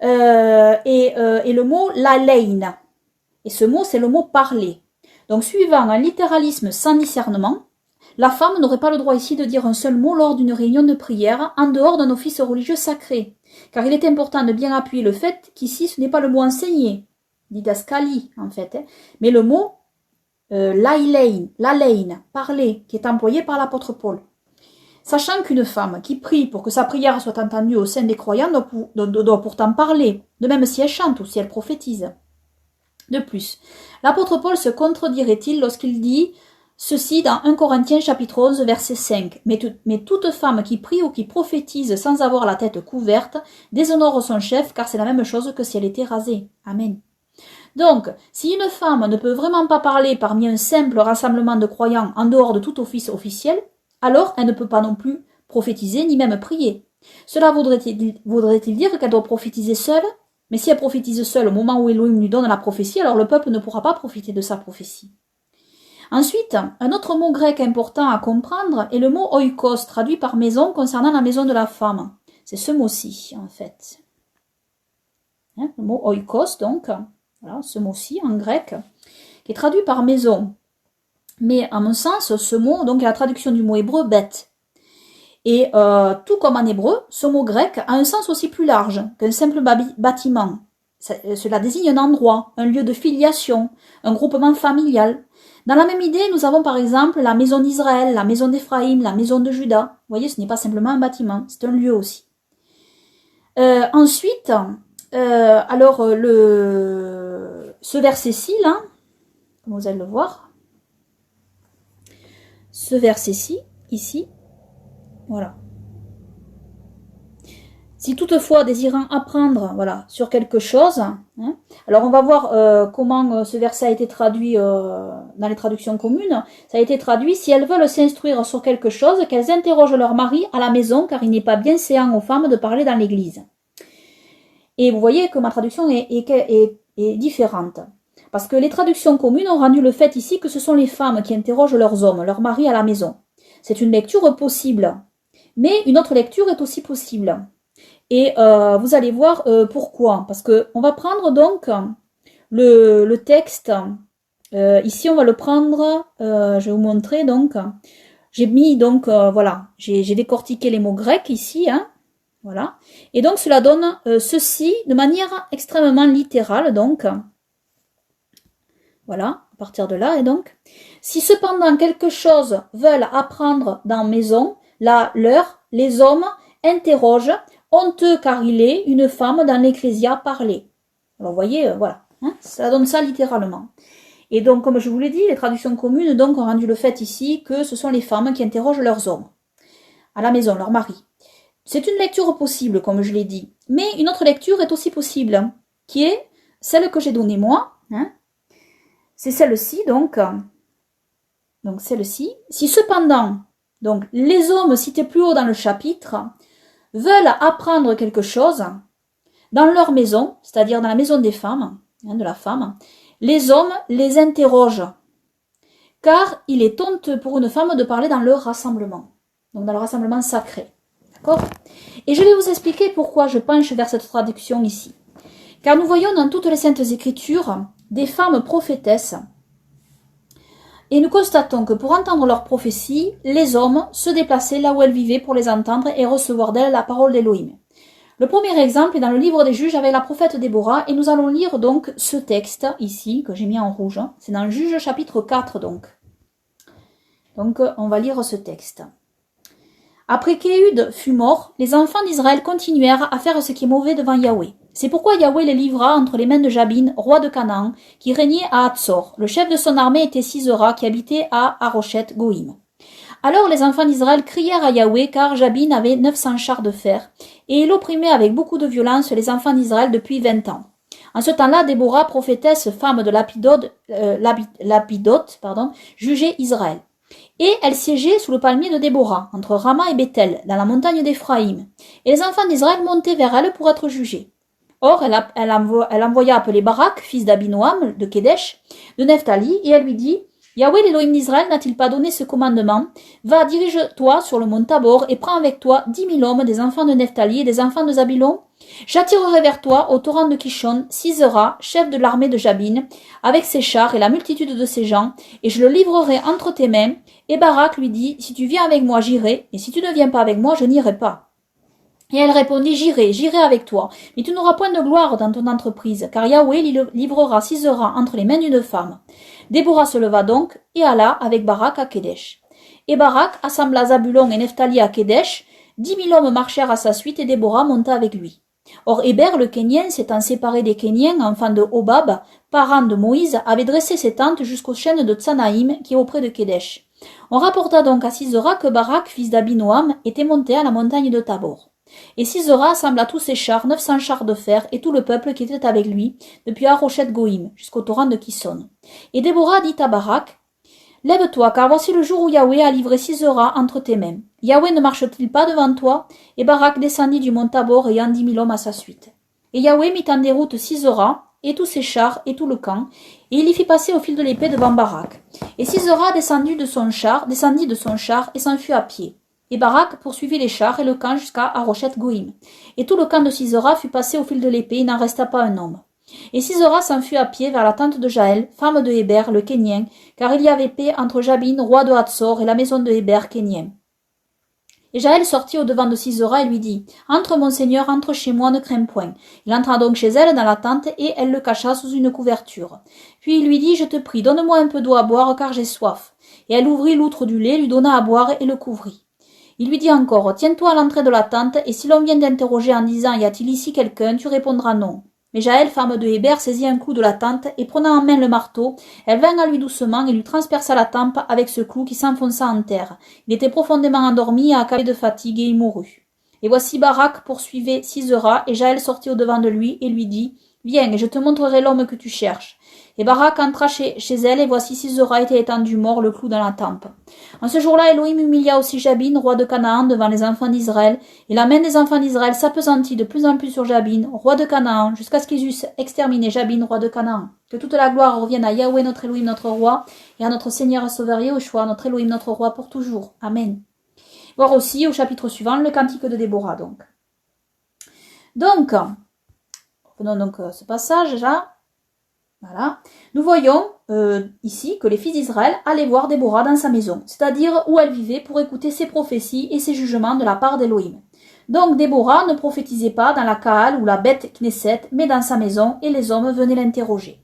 et le mot lalein. Et ce mot, c'est le mot parler. Donc, suivant un littéralisme sans discernement, la femme n'aurait pas le droit ici de dire un seul mot lors d'une réunion de prière en dehors d'un office religieux sacré. Car il est important de bien appuyer le fait qu'ici, ce n'est pas le mot enseigné, didaskali en fait, mais le mot lalein, parler, qui est employé par l'apôtre Paul. Sachant qu'une femme qui prie pour que sa prière soit entendue au sein des croyants doit pourtant parler, de même si elle chante ou si elle prophétise. De plus, l'apôtre Paul se contredirait-il lorsqu'il dit ceci dans 1 Corinthiens chapitre 11 verset 5. Mais toute femme qui prie ou qui prophétise sans avoir la tête couverte déshonore son chef, car c'est la même chose que si elle était rasée. Amen. Donc, si une femme ne peut vraiment pas parler parmi un simple rassemblement de croyants en dehors de tout office officiel, alors elle ne peut pas non plus prophétiser ni même prier. Cela voudrait-il dire qu'elle doit prophétiser seule? Mais si elle prophétise seule au moment où Elohim lui donne la prophétie, alors le peuple ne pourra pas profiter de sa prophétie. Ensuite, un autre mot grec important à comprendre est le mot oikos, traduit par maison concernant la maison de la femme. C'est ce mot-ci, en fait. Le mot oikos, donc, voilà, ce mot-ci en grec, qui est traduit par maison. Mais à mon sens, ce mot, donc, est la traduction du mot hébreu bête. Et tout comme en hébreu, ce mot grec a un sens aussi plus large qu'un simple bâtiment. Cela désigne un endroit, un lieu de filiation, un groupement familial. Dans la même idée, nous avons par exemple la maison d'Israël, la maison d'Éphraïm, la maison de Juda. Vous voyez, ce n'est pas simplement un bâtiment, c'est un lieu aussi. Ensuite, ce verset-ci, là, comme vous allez le voir, ce verset-ci, ici, voilà. Si toutefois désirant apprendre, voilà, sur quelque chose, alors on va voir comment ce verset a été traduit dans les traductions communes. Ça a été traduit: si elles veulent s'instruire sur quelque chose, qu'elles interrogent leur mari à la maison, car il n'est pas bien séant aux femmes de parler dans l'église. Et vous voyez que ma traduction est différente. Parce que les traductions communes ont rendu le fait ici que ce sont les femmes qui interrogent leurs hommes, leurs maris à la maison. C'est une lecture possible. Mais une autre lecture est aussi possible. Et vous allez voir pourquoi. Parce que on va prendre donc le texte. Ici, on va le prendre. Je vais vous montrer donc. J'ai mis donc voilà. J'ai décortiqué les mots grecs ici. Voilà. Et donc cela donne ceci de manière extrêmement littérale. Donc voilà. À partir de là, et donc, si cependant quelque chose veulent apprendre dans maison, les hommes interrogent, honteux car il est, une femme dans l'ecclésia parler. Alors vous voyez, voilà, ça donne ça littéralement. Et donc, comme je vous l'ai dit, les traductions communes donc ont rendu le fait ici que ce sont les femmes qui interrogent leurs hommes à la maison, leur mari. C'est une lecture possible, comme je l'ai dit, mais une autre lecture est aussi possible, qui est celle que j'ai donnée moi. C'est celle-ci, donc celle-ci. Si cependant, donc les hommes cités plus haut dans le chapitre veulent apprendre quelque chose dans leur maison, c'est-à-dire dans la maison des femmes, de la femme, les hommes les interrogent, car il est honteux pour une femme de parler dans leur rassemblement, donc dans le rassemblement sacré. D'accord ? Et je vais vous expliquer pourquoi je penche vers cette traduction ici. Car nous voyons dans toutes les saintes écritures des femmes prophétesses, et nous constatons que pour entendre leurs prophéties, les hommes se déplaçaient là où elles vivaient pour les entendre et recevoir d'elles la parole d'Élohim. Le premier exemple est dans le livre des Juges avec la prophète Déborah, et nous allons lire donc ce texte ici, que j'ai mis en rouge. C'est dans Juges chapitre 4 donc. Donc on va lire ce texte. Après qu'Éhud fut mort, les enfants d'Israël continuèrent à faire ce qui est mauvais devant Yahweh. C'est pourquoi Yahweh les livra entre les mains de Jabin, roi de Canaan, qui régnait à Hatzor. Le chef de son armée était Sisera, qui habitait à Haroshet Goïm. Alors les enfants d'Israël crièrent à Yahweh, car Jabin avait 900 chars de fer, et il opprimait avec beaucoup de violence les enfants d'Israël depuis 20 ans. En ce temps-là, Déborah, prophétesse, femme de Lapidote, jugeait Israël. Et elle siégeait sous le palmier de Déborah, entre Rama et Bethel, dans la montagne d'Éphraïm. Et les enfants d'Israël montaient vers elle pour être jugés. Or, elle envoya appeler Barak, fils d'Abinoam, de Kédesh, de Nephtali, et elle lui dit: Yahweh l'Élohim d'Israël n'a-t-il pas donné ce commandement? Va, dirige-toi sur le mont Tabor, et prends avec toi 10 000 hommes, des enfants de Nephtali et des enfants de Zabilon. J'attirerai vers toi, au torrent de Kishon, Sisera, chef de l'armée de Jabin, avec ses chars et la multitude de ses gens, et je le livrerai entre tes mains. Et Barak lui dit: si tu viens avec moi, j'irai, et si tu ne viens pas avec moi, je n'irai pas. Et elle répondit: j'irai avec toi, mais tu n'auras point de gloire dans ton entreprise, car Yahweh livrera Sisera entre les mains d'une femme. Déborah se leva donc, et alla avec Barak à Kédesh. Et Barak assembla Zabulon et Nephtali à Kédesh, 10 000 hommes marchèrent à sa suite, et Déborah monta avec lui. Or Héber le Kénien, s'étant séparé des Kéniens, enfants de Hobab, parents de Moïse, avait dressé ses tentes jusqu'aux chênes de Tsanaïm, qui est auprès de Kédesh. On rapporta donc à Sisera que Barak, fils d'Abinoam, était monté à la montagne de Tabor. Et Sisera assembla tous ses chars, 900 chars de fer, et tout le peuple qui était avec lui, depuis Haroshet Goïm, jusqu'au torrent de Kison. Et Déborah dit à Barak, lève-toi, car voici le jour où Yahweh a livré Sisera entre tes mains. Yahweh ne marche-t-il pas devant toi? Et Barak descendit du mont Tabor ayant 10 000 hommes à sa suite. Et Yahweh mit en déroute Sisera, et tous ses chars, et tout le camp, et il y fit passer au fil de l'épée devant Barak. Et Sisera descendit de son char, et s'enfuit à pied. Et Barak poursuivit les chars et le camp jusqu'à Haroshet Goïm. Et tout le camp de Sisera fut passé au fil de l'épée, il n'en resta pas un homme. Et Sisera s'enfuit à pied vers la tente de Jaël, femme de Héber, le Kénien, car il y avait paix entre Jabin, roi de Hatzor, et la maison de Héber, Kénien. Et Jaël sortit au-devant de Sisera et lui dit, « Entre, mon seigneur, entre chez moi, ne crains point. » Il entra donc chez elle dans la tente, et elle le cacha sous une couverture. Puis il lui dit, « Je te prie, donne-moi un peu d'eau à boire, car j'ai soif. » Et elle ouvrit l'outre du lait, lui donna à boire, et le couvrit. Il lui dit encore, « Tiens-toi à l'entrée de la tente, et si l'on vient t'interroger en disant, y a-t-il ici quelqu'un, tu répondras non. » Mais Jaël, femme de Héber, saisit un clou de la tente, et prenant en main le marteau, elle vint à lui doucement et lui transperça la tempe avec ce clou qui s'enfonça en terre. Il était profondément endormi et accablé de fatigue, et il mourut. Et voici Barak poursuivait Sisera, et Jaël sortit au-devant de lui, et lui dit, « Viens, et je te montrerai l'homme que tu cherches. » Et Barak entra chez elle, et voici Sisera était étendu mort, le clou dans la tempe. En ce jour-là, Elohim humilia aussi Jabin, roi de Canaan, devant les enfants d'Israël, et la main des enfants d'Israël s'appesantit de plus en plus sur Jabin, roi de Canaan, jusqu'à ce qu'ils eussent exterminé Jabin, roi de Canaan. Que toute la gloire revienne à Yahweh, notre Elohim, notre roi, et à notre Seigneur et Sauveur Yehoshua, notre Elohim, notre roi, pour toujours. Amen. Voir aussi au chapitre suivant, le cantique de Déborah, donc. Donc, revenons donc à ce passage, là. Voilà. Nous voyons ici que les fils d'Israël allaient voir Déborah dans sa maison, c'est-à-dire où elle vivait pour écouter ses prophéties et ses jugements de la part d'Élohim. Donc Déborah ne prophétisait pas dans la Kaal ou la Beth Knesset, mais dans sa maison, et les hommes venaient l'interroger.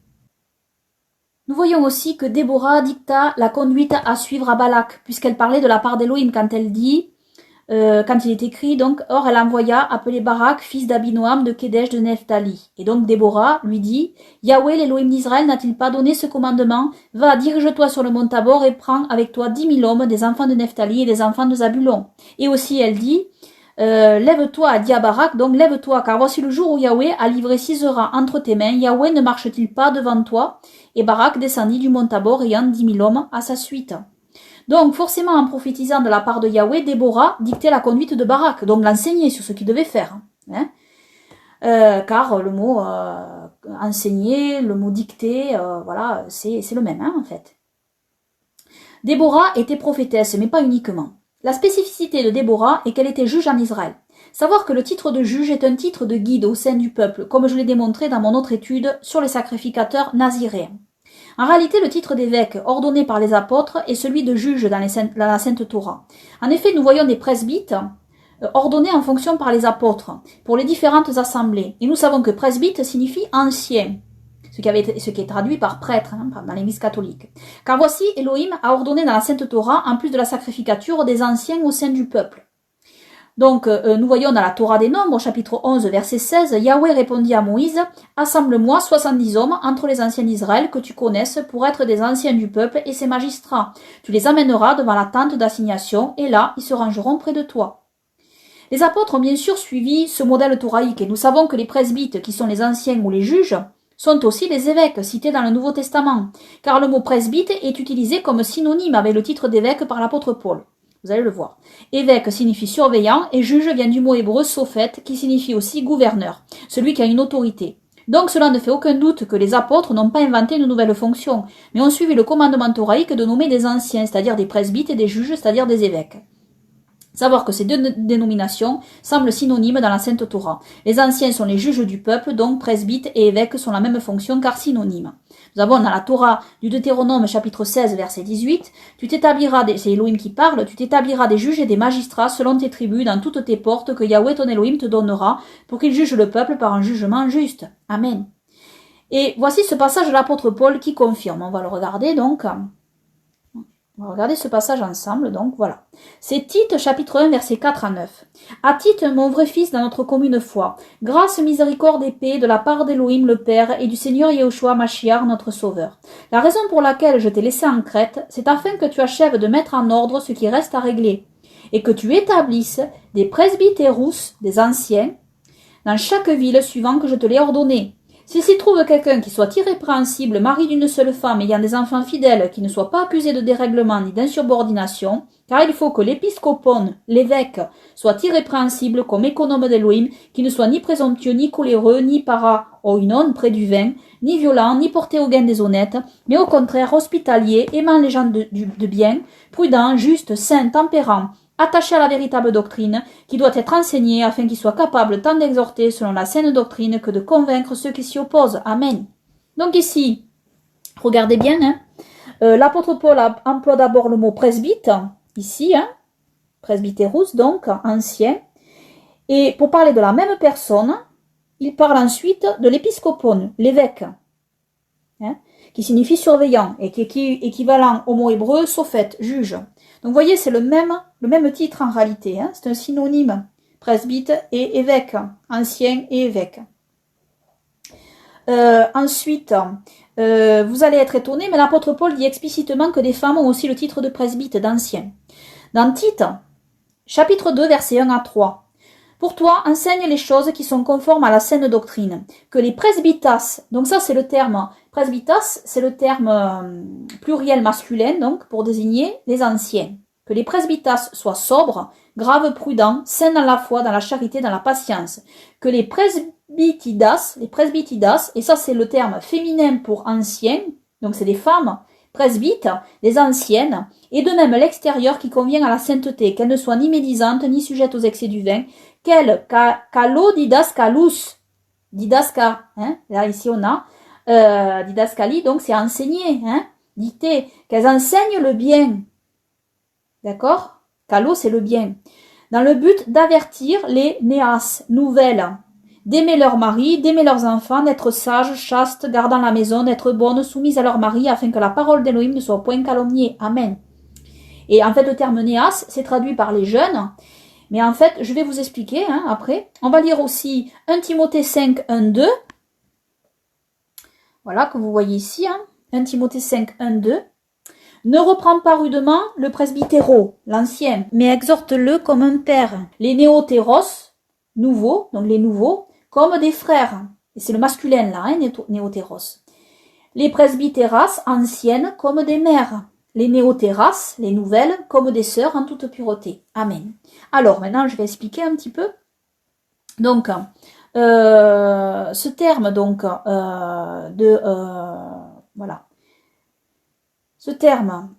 Nous voyons aussi que Déborah dicta la conduite à suivre à Balak, puisqu'elle parlait de la part d'Élohim quand elle dit... quand il est écrit, donc, or elle envoya appeler Barak, fils d'Abinoam, de Kédesh de Nephtali. Et donc Déborah lui dit, Yahweh, l'Élohim d'Israël, n'a-t-il pas donné ce commandement? Va, dirige-toi sur le mont Tabor et prends avec toi 10 000 hommes, des enfants de Nephtali et des enfants de Zabulon. Et aussi elle dit, lève-toi, a dit à Barak, donc lève-toi, car voici le jour où Yahweh a livré Sisera entre tes mains. Yahweh ne marche-t-il pas devant toi? Et Barak descendit du mont Tabor ayant 10 000 hommes à sa suite. Donc, forcément, en prophétisant de la part de Yahweh, Déborah dictait la conduite de Barak, donc l'enseignait sur ce qu'il devait faire. Hein. Car le mot enseigner, le mot dicter, voilà, c'est le même, hein, en fait. Déborah était prophétesse, mais pas uniquement. La spécificité de Déborah est qu'elle était juge en Israël. Savoir que le titre de juge est un titre de guide au sein du peuple, comme je l'ai démontré dans mon autre étude sur les sacrificateurs naziréens. En réalité, le titre d'évêque ordonné par les apôtres est celui de juge dans la Sainte Torah. En effet, nous voyons des presbytes ordonnés en fonction par les apôtres pour les différentes assemblées. Et nous savons que presbyte signifie ancien, ce qui est traduit par prêtre dans l'Église catholique. Car voici, Elohim a ordonné dans la Sainte Torah, en plus de la sacrificature, des anciens au sein du peuple. Donc, nous voyons dans la Torah des Nombres, chapitre 11, verset 16, Yahweh répondit à Moïse, « Assemble-moi 70 hommes entre les anciens d'Israël que tu connaisses pour être des anciens du peuple et ses magistrats. Tu les amèneras devant la tente d'assignation et là, ils se rangeront près de toi. » Les apôtres ont bien sûr suivi ce modèle toraïque et nous savons que les presbytes, qui sont les anciens ou les juges, sont aussi les évêques cités dans le Nouveau Testament, car le mot presbyte est utilisé comme synonyme avec le titre d'évêque par l'apôtre Paul. Vous allez le voir. Évêque signifie surveillant et juge vient du mot hébreu sophet qui signifie aussi gouverneur, celui qui a une autorité. Donc cela ne fait aucun doute que les apôtres n'ont pas inventé une nouvelle fonction, mais ont suivi le commandement toraïque de nommer des anciens, c'est-à-dire des presbytes et des juges, c'est-à-dire des évêques. Savoir que ces deux dénominations semblent synonymes dans la Sainte Torah. Les anciens sont les juges du peuple, donc presbytes et évêques sont la même fonction car synonymes. Nous avons dans la Torah du Deutéronome chapitre 16 verset 18, c'est Elohim qui parle, tu t'établiras des juges et des magistrats selon tes tribus dans toutes tes portes que Yahweh ton Elohim te donnera pour qu'ils jugent le peuple par un jugement juste. Amen. Et voici ce passage de l'apôtre Paul qui confirme. On va le regarder donc. On va regarder ce passage ensemble, donc voilà. C'est Tite, chapitre 1, versets 4 à 9. À Tite, mon vrai fils dans notre commune foi, grâce, miséricorde et paix de la part d'Élohim le Père et du Seigneur Yahushua Mashiach, notre Sauveur. La raison pour laquelle je t'ai laissé en Crète, c'est afin que tu achèves de mettre en ordre ce qui reste à régler, et que tu établisses des presbytérus, des anciens, dans chaque ville suivant que je te l'ai ordonné. S'il s'y trouve quelqu'un qui soit irrépréhensible, mari d'une seule femme, ayant des enfants fidèles, qui ne soit pas accusé de dérèglement ni d'insubordination, car il faut que l'épiscopone, l'évêque, soit irrépréhensible comme économe d'Elohim, qui ne soit ni présomptueux, ni coléreux, ni para-oinon près du vin, ni violent, ni porté au gain des honnêtes, mais au contraire hospitalier, aimant les gens de bien, prudent, juste, saint, tempérant, attaché à la véritable doctrine, qui doit être enseignée afin qu'il soit capable tant d'exhorter selon la saine doctrine que de convaincre ceux qui s'y opposent. Amen. Donc ici, regardez bien, l'apôtre Paul emploie d'abord le mot presbyte, ici, presbytérus, donc, ancien, et pour parler de la même personne, il parle ensuite de l'épiscopone, l'évêque, qui signifie surveillant, et qui est équivalent au mot hébreu sophet, juge. Donc vous voyez, c'est le même titre en réalité, c'est un synonyme, presbyte et évêque, ancien et évêque. Ensuite, vous allez être étonnés, mais l'apôtre Paul dit explicitement que des femmes ont aussi le titre de presbyte, d'ancien. Dans Tite, chapitre 2, versets 1 à 3. Pour toi, enseigne les choses qui sont conformes à la saine doctrine. Que les presbytas, donc ça c'est le terme, presbytas, c'est le terme pluriel masculin, donc pour désigner les anciens. Que les presbytas soient sobres, graves, prudents, sains dans la foi, dans la charité, dans la patience. Que les presbytidas, et ça c'est le terme féminin pour anciens, donc c'est des femmes, presbytes, des anciennes, et de même l'extérieur qui convient à la sainteté, qu'elles ne soient ni médisantes, ni sujettes aux excès du vin, qu'elles, kalo didaskalus, didaska, là ici on a, didaskali, donc c'est enseigner, dicter, qu'elles enseignent le bien, d'accord? Kalo c'est le bien, dans le but d'avertir les néas, nouvelles, d'aimer leur mari, d'aimer leurs enfants, d'être sages, chastes, gardant la maison, d'être bonnes, soumises à leur mari, afin que la parole d'Élohim ne soit point calomniée. Amen. Et en fait, le terme néas, c'est traduit par les jeunes, mais en fait, je vais vous expliquer après. On va lire aussi 1 Timothée 5, 1, 2. Voilà, que vous voyez ici. 1 Timothée 5, 1, 2. Ne reprends pas rudement le presbytéro, l'ancien, mais exhorte-le comme un père. Les néotéros, nouveaux, donc les nouveaux, comme des frères. Et c'est le masculin là, néotéros. Les presbytéras, anciennes, comme des mères. Les néotéras, les nouvelles, comme des sœurs en toute pureté. Amen. Alors, maintenant, je vais expliquer un petit peu. Donc, ce terme, donc, voilà. Ce terme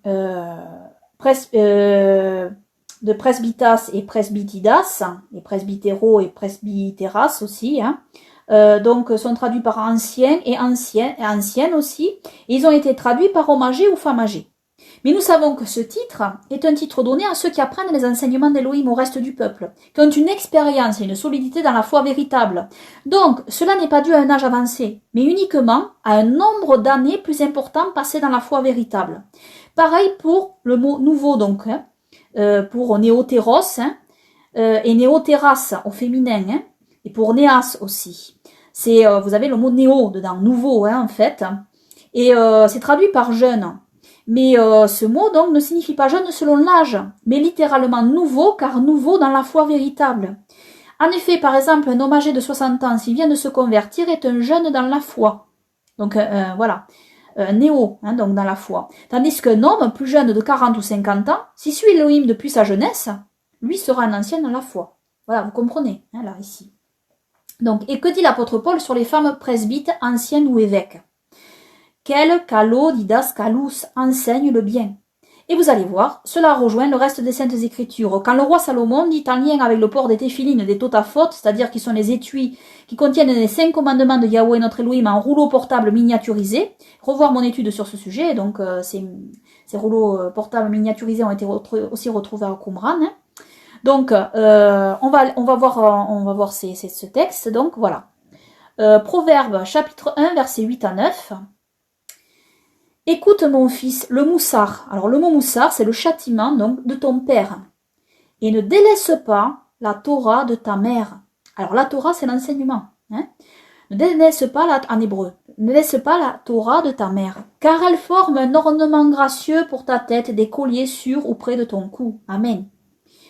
de presbytas et presbytidas, et presbytéro et presbytéras aussi, donc sont traduits par anciens et anciennes aussi, et ils ont été traduits par homme âgé ou femme âgée. Mais nous savons que ce titre est un titre donné à ceux qui apprennent les enseignements d'Élohim au reste du peuple, qui ont une expérience et une solidité dans la foi véritable. Donc, cela n'est pas dû à un âge avancé, mais uniquement à un nombre d'années plus important passées dans la foi véritable. Pareil pour le mot nouveau, donc, pour néotéros, et néotéras au féminin, et pour néas aussi. C'est, vous avez le mot néo dedans, nouveau, en fait, et c'est traduit par jeune. Mais ce mot donc ne signifie pas jeune selon l'âge, mais littéralement nouveau, car nouveau dans la foi véritable. En effet, par exemple, un homme âgé de 60 ans, s'il vient de se convertir, est un jeune dans la foi. Donc voilà, néo, donc dans la foi. Tandis qu'un homme plus jeune de 40 ou 50 ans, s'il suit Elohim depuis sa jeunesse, lui sera un ancien dans la foi. Voilà, vous comprenez, là, ici. Donc, et que dit l'apôtre Paul sur les femmes presbytes, anciennes ou évêques? Quel kalo didaskalus enseigne le bien. Et vous allez voir, cela rejoint le reste des Saintes Écritures. Quand le roi Salomon dit en lien avec le port des téphilines, des totafot, c'est-à-dire qui sont les étuis qui contiennent les 5 commandements de Yahweh notre Elohim en rouleau portable miniaturisé, revoir mon étude sur ce sujet, donc ces rouleaux portables miniaturisés ont été aussi retrouvés à Qumran. Donc on va voir ce texte, donc voilà. Proverbe chapitre 1 versets 8 à 9. Écoute mon fils, le moussard. Alors le mot moussard, c'est le châtiment donc de ton père. Et ne délaisse pas la Torah de ta mère. Alors la Torah, c'est l'enseignement. Hein. Ne délaisse pas en hébreu. Ne laisse pas la Torah de ta mère, car elle forme un ornement gracieux pour ta tête, des colliers sur ou près de ton cou. Amen.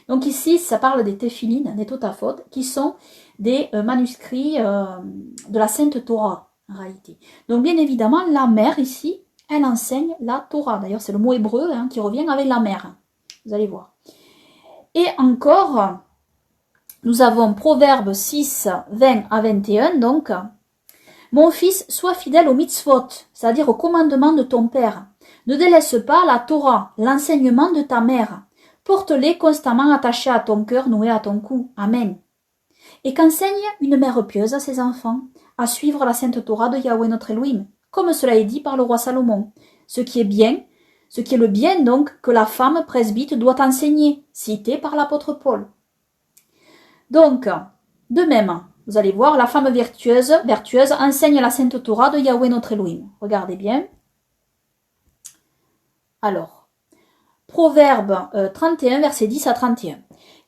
Donc ici, ça parle des téphilines, des totafot, qui sont des manuscrits de la Sainte Torah, en réalité. Donc bien évidemment, la mère ici, elle enseigne la Torah. D'ailleurs, c'est le mot hébreu qui revient avec la mère. Vous allez voir. Et encore, nous avons Proverbe 6, 20 à 21, donc, mon fils, sois fidèle au mitzvot, c'est-à-dire au commandement de ton père. Ne délaisse pas la Torah, l'enseignement de ta mère. Porte-les constamment attachés à ton cœur, noués à ton cou. Amen. Et qu'enseigne une mère pieuse à ses enfants à suivre la sainte Torah de Yahweh notre Elohim, comme cela est dit par le roi Salomon. Ce qui est le bien donc que la femme presbyte doit enseigner, cité par l'apôtre Paul. Donc, de même, vous allez voir, la femme vertueuse enseigne la sainte Torah de Yahweh notre Elohim. Regardez bien. Alors, Proverbe 31, versets 10 à 31.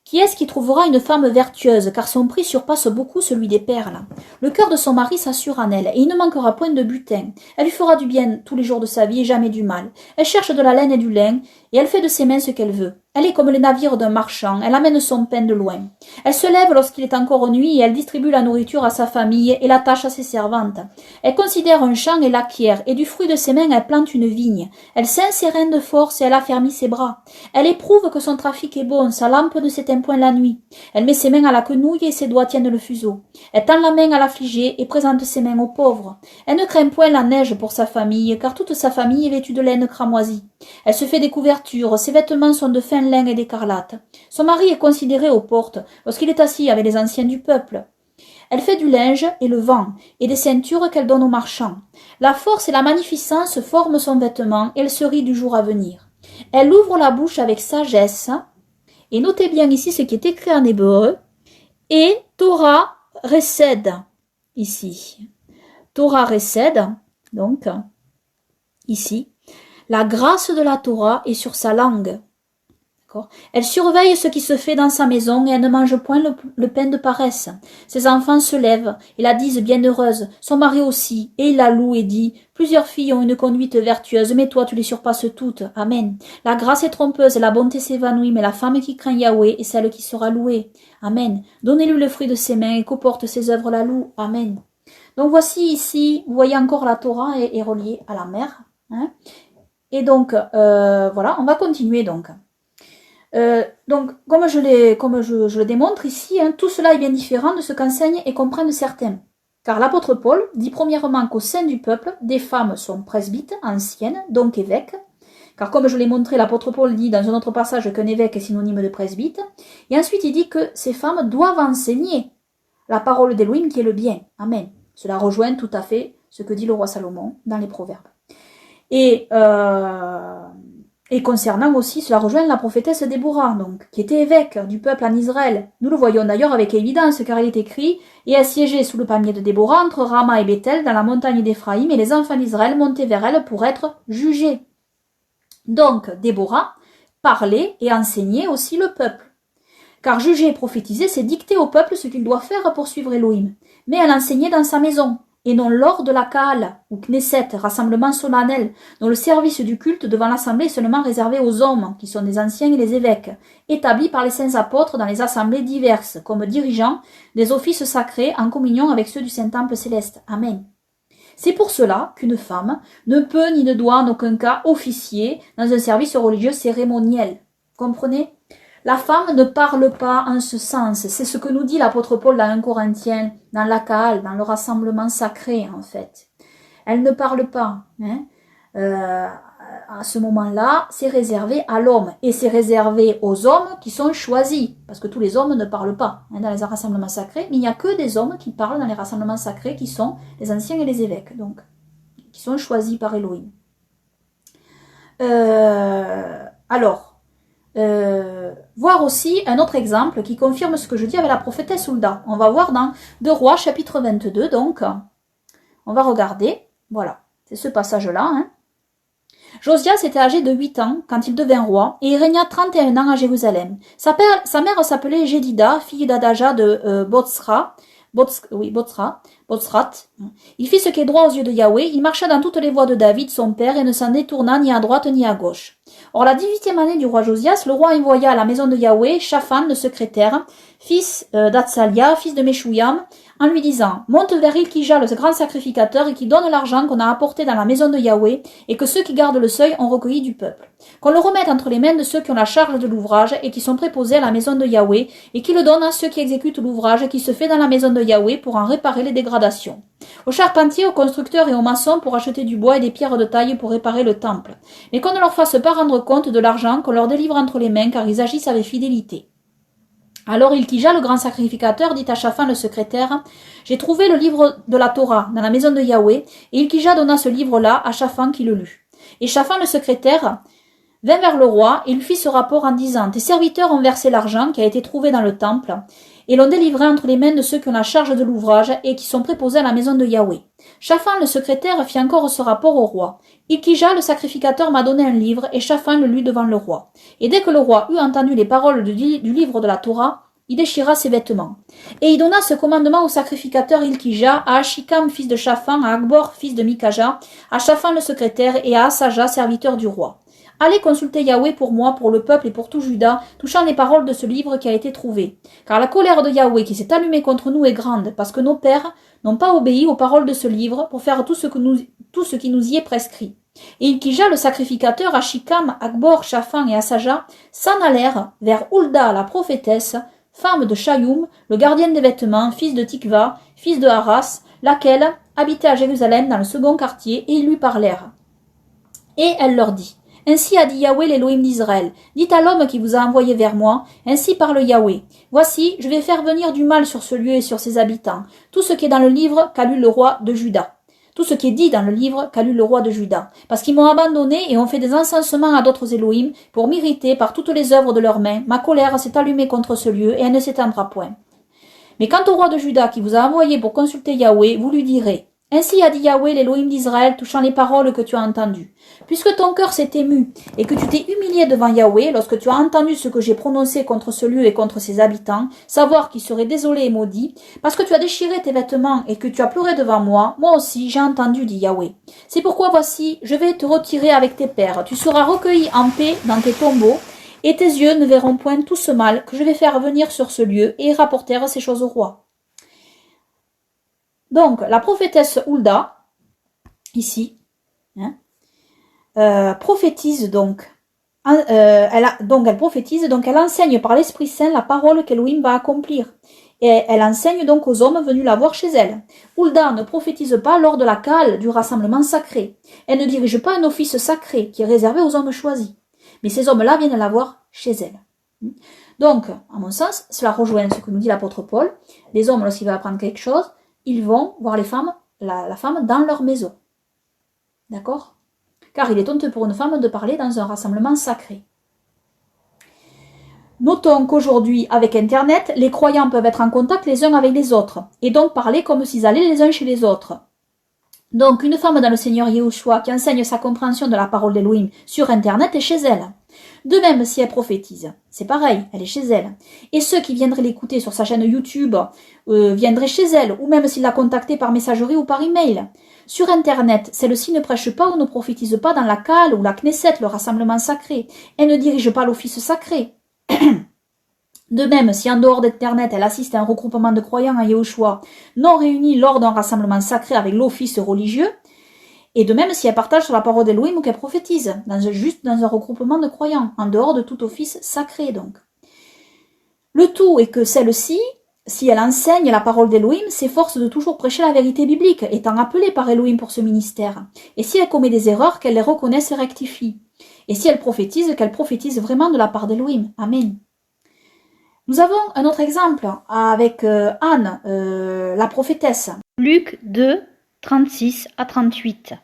Qui est-ce qui trouvera une femme vertueuse, car son prix surpasse beaucoup celui des perles? Le cœur de son mari s'assure en elle, et il ne manquera point de butin. Elle lui fera du bien tous les jours de sa vie, et jamais du mal. Elle cherche de la laine et du lin, et elle fait de ses mains ce qu'elle veut. Elle est comme les navires d'un marchand, elle amène son pain de loin. Elle se lève lorsqu'il est encore nuit, et elle distribue la nourriture à sa famille, et l'attache à ses servantes. Elle considère un champ et l'acquiert, et du fruit de ses mains elle plante une vigne. Elle ceint ses reins de force, et elle affermit ses bras. Elle éprouve que son trafic est bon, sa lampe ne s'éteint point la nuit. Elle met ses mains à la quenouille, et ses doigts tiennent le fuseau. Elle tend la main à l'affligé, et présente ses mains aux pauvres. Elle ne craint point la neige pour sa famille, car toute sa famille est vêtue de laine cramoisie. Elle se fait des couvertures, ses vêtements sont de fin lin et d'écarlate. Son mari est considéré aux portes, lorsqu'il est assis avec les anciens du peuple. Elle fait du linge et le vend, et des ceintures qu'elle donne aux marchands. La force et la magnificence forment son vêtement, et elle se rit du jour à venir. Elle ouvre la bouche avec sagesse, et notez bien ici ce qui est écrit en hébreu, et Torah récède, ici. Torah récède, donc, ici. La grâce de la Torah est sur sa langue. Elle surveille ce qui se fait dans sa maison et elle ne mange point le pain de paresse. Ses enfants se lèvent et la disent bienheureuse, son mari aussi, et il la loue et dit, plusieurs filles ont une conduite vertueuse, mais toi tu les surpasses toutes. Amen. La grâce est trompeuse et la bonté s'évanouit, mais la femme qui craint Yahweh est celle qui sera louée. Amen. Donnez-lui le fruit de ses mains et qu'au porte ses œuvres la louent. Amen. Donc voici ici, vous voyez encore la Torah est reliée à la mère. Hein. Et donc, voilà, on va continuer donc. Donc, comme je le démontre ici, tout cela est bien différent de ce qu'enseignent et comprennent certains. Car l'apôtre Paul dit premièrement qu'au sein du peuple, des femmes sont presbytes, anciennes, donc évêques. Car comme je l'ai montré, l'apôtre Paul dit dans un autre passage qu'un évêque est synonyme de presbyte. Et ensuite, il dit que ces femmes doivent enseigner la parole d'Élohim qui est le bien. Amen. Cela rejoint tout à fait ce que dit le roi Salomon dans les Proverbes. Et concernant aussi, cela rejoint la prophétesse Déborah, donc, qui était évêque du peuple en Israël. Nous le voyons d'ailleurs avec évidence, car il est écrit « Et assiégée sous le palmier de Déborah, entre Rama et Bethel, dans la montagne d'Éphraïm, et les enfants d'Israël montaient vers elle pour être jugés. » Donc, Déborah parlait et enseignait aussi le peuple. Car juger et prophétiser, c'est dicter au peuple ce qu'il doit faire pour suivre Elohim. Mais elle enseignait dans sa maison, et non lors de la Kaal, ou Knesset, rassemblement solennel, dont le service du culte devant l'assemblée est seulement réservé aux hommes, qui sont les anciens et les évêques, établis par les saints apôtres dans les assemblées diverses, comme dirigeants des offices sacrés en communion avec ceux du Saint-Temple céleste. Amen. C'est pour cela qu'une femme ne peut ni ne doit en aucun cas officier dans un service religieux cérémoniel. Comprenez ? La femme ne parle pas en ce sens. C'est ce que nous dit l'apôtre Paul dans 1 Corinthiens, dans la Kaal, dans le rassemblement sacré, en fait. Elle ne parle pas. À ce moment-là, c'est réservé à l'homme. Et c'est réservé aux hommes qui sont choisis. Parce que tous les hommes ne parlent pas dans les rassemblements sacrés. Mais il n'y a que des hommes qui parlent dans les rassemblements sacrés qui sont les anciens et les évêques. Donc, qui sont choisis par Elohim. Voir aussi un autre exemple qui confirme ce que je dis avec la prophétesse Hulda. On va voir dans 2 Rois chapitre 22, donc on va regarder, voilà, c'est ce passage-là. Josias était âgé de 8 ans quand il devint roi et il régna 31 ans à Jérusalem. Sa mère s'appelait Gédida, fille d'Adaja de Botsrat. Il fit ce qui est droit aux yeux de Yahweh, il marcha dans toutes les voies de David, son père, et ne s'en détourna ni à droite ni à gauche. Or, la 18e année du roi Josias, le roi envoya à la maison de Yahweh Shaphan, le secrétaire, fils d'Atsalia, fils de Meshouyam, en lui disant « Monte vers Ilkija, le grand sacrificateur, et qui donne l'argent qu'on a apporté dans la maison de Yahweh, et que ceux qui gardent le seuil ont recueilli du peuple. Qu'on le remette entre les mains de ceux qui ont la charge de l'ouvrage et qui sont préposés à la maison de Yahweh, et qui le donne à ceux qui exécutent l'ouvrage qui se fait dans la maison de Yahweh pour en réparer les dégradations. Aux charpentiers, aux constructeurs et aux maçons pour acheter du bois et des pierres de taille pour réparer le temple. Mais qu'on ne leur fasse pas rendre compte de l'argent qu'on leur délivre entre les mains, car ils agissent avec fidélité. » Alors Ilkija, le grand sacrificateur, dit à Shaphan le secrétaire, « J'ai trouvé le livre de la Torah dans la maison de Yahweh, et Ilkija donna ce livre-là à Shaphan qui le lut. Et Shaphan le secrétaire vint vers le roi et lui fit ce rapport en disant, « Tes serviteurs ont versé l'argent qui a été trouvé dans le temple, et l'ont délivré entre les mains de ceux qui ont la charge de l'ouvrage et qui sont préposés à la maison de Yahweh. » Shaphan le secrétaire fit encore ce rapport au roi. Ilkija, le sacrificateur, m'a donné un livre, et Shaphan le lut devant le roi. Et dès que le roi eut entendu les paroles du livre de la Torah, il déchira ses vêtements. Et il donna ce commandement au sacrificateur Ilkija, à Ashikam, fils de Shaphan, à Akbor, fils de Mikaja, à Shaphan le secrétaire, et à Asaja, serviteur du roi. Allez consulter Yahweh pour moi, pour le peuple et pour tout Juda, touchant les paroles de ce livre qui a été trouvé. Car la colère de Yahweh qui s'est allumée contre nous est grande, parce que nos pères n'ont pas obéi aux paroles de ce livre pour faire tout ce qui nous y est prescrit. Et Ilkija, le sacrificateur, Ashikam, Akbor, Shaphan et Asaja, s'en allèrent vers Hulda, la prophétesse, femme de Shayum, le gardien des vêtements, fils de Tikva, fils de Haras, laquelle habitait à Jérusalem dans le second quartier, et ils lui parlèrent. Et elle leur dit, « Ainsi a dit Yahweh l'Élohim d'Israël, dites à l'homme qui vous a envoyé vers moi, ainsi parle Yahweh. Voici, je vais faire venir du mal sur ce lieu et sur ses habitants, tout ce qui est dans le livre qu'a lu le roi de Juda. Tout ce qui est dit dans le livre qu'a lu le roi de Juda, parce qu'ils m'ont abandonné et ont fait des encensements à d'autres Élohim pour m'irriter par toutes les œuvres de leurs mains. Ma colère s'est allumée contre ce lieu et elle ne s'éteindra point. Mais quant au roi de Juda qui vous a envoyé pour consulter Yahweh, vous lui direz, ainsi a dit Yahweh l'Élohim d'Israël touchant les paroles que tu as entendues. Puisque ton cœur s'est ému et que tu t'es humilié devant Yahweh lorsque tu as entendu ce que j'ai prononcé contre ce lieu et contre ses habitants, savoir qu'ils seraient désolés et maudits, parce que tu as déchiré tes vêtements et que tu as pleuré devant moi, moi aussi j'ai entendu, dit Yahweh. C'est pourquoi voici, je vais te retirer avec tes pères, tu seras recueilli en paix dans tes tombeaux, et tes yeux ne verront point tout ce mal que je vais faire venir sur ce lieu, et ils rapportèrent ces choses au roi. Donc, la prophétesse Hulda, ici, prophétise donc. Elle prophétise, donc elle enseigne par l'Esprit Saint la parole qu'Elohim va accomplir. Et elle enseigne donc aux hommes venus la voir chez elle. Hulda ne prophétise pas lors de la cale du rassemblement sacré. Elle ne dirige pas un office sacré qui est réservé aux hommes choisis. Mais ces hommes-là viennent la voir chez elle. Donc, à mon sens, cela rejoint ce que nous dit l'apôtre Paul. Les hommes, lorsqu'ils veulent apprendre quelque chose, ils vont voir les femmes, la femme dans leur maison. D'accord ? Car il est honteux pour une femme de parler dans un rassemblement sacré. Notons qu'aujourd'hui, avec Internet, les croyants peuvent être en contact les uns avec les autres, et donc parler comme s'ils allaient les uns chez les autres. Donc, une femme dans le Seigneur Yahushua qui enseigne sa compréhension de la parole d'Elohim sur Internet est chez elle. De même, si elle prophétise, c'est pareil, elle est chez elle. Et ceux qui viendraient l'écouter sur sa chaîne YouTube viendraient chez elle, ou même s'il l'a contactée par messagerie ou par email. Sur Internet, celle-ci ne prêche pas ou ne prophétise pas dans la Kale ou la Knesset, le rassemblement sacré. Elle ne dirige pas l'office sacré. De même, si en dehors d'Internet, elle assiste à un regroupement de croyants à Yahushua, non réunis lors d'un rassemblement sacré avec l'office religieux, et de même si elle partage sur la parole d'Elohim ou qu'elle prophétise, juste dans un regroupement de croyants, en dehors de tout office sacré donc. Le tout est que celle-ci, si elle enseigne la parole d'Elohim, s'efforce de toujours prêcher la vérité biblique, étant appelée par Elohim pour ce ministère. Et si elle commet des erreurs, qu'elle les reconnaisse et rectifie. Et si elle prophétise, qu'elle prophétise vraiment de la part d'Elohim. Amen. Nous avons un autre exemple avec Anne, la prophétesse. Luc 2, 36 à 38.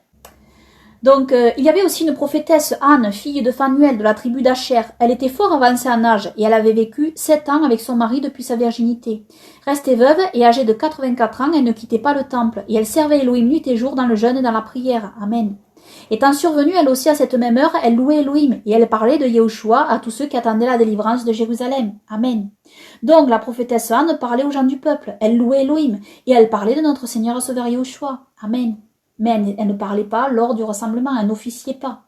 Donc, il y avait aussi une prophétesse, Anne, fille de Phanuel de la tribu d'Acher. Elle était fort avancée en âge et elle avait vécu 7 ans avec son mari depuis sa virginité. Restée veuve et âgée de 84 ans, elle ne quittait pas le temple et elle servait Elohim nuit et jour dans le jeûne et dans la prière. Amen. Étant survenue elle aussi à cette même heure, elle louait Elohim et elle parlait de Yahushua à tous ceux qui attendaient la délivrance de Jérusalem. Amen. Donc la prophétesse Anne parlait aux gens du peuple, elle louait Elohim et elle parlait de notre Seigneur et Sauveur Yahushua. Amen. Mais elle ne parlait pas lors du rassemblement, elle n'officiait pas.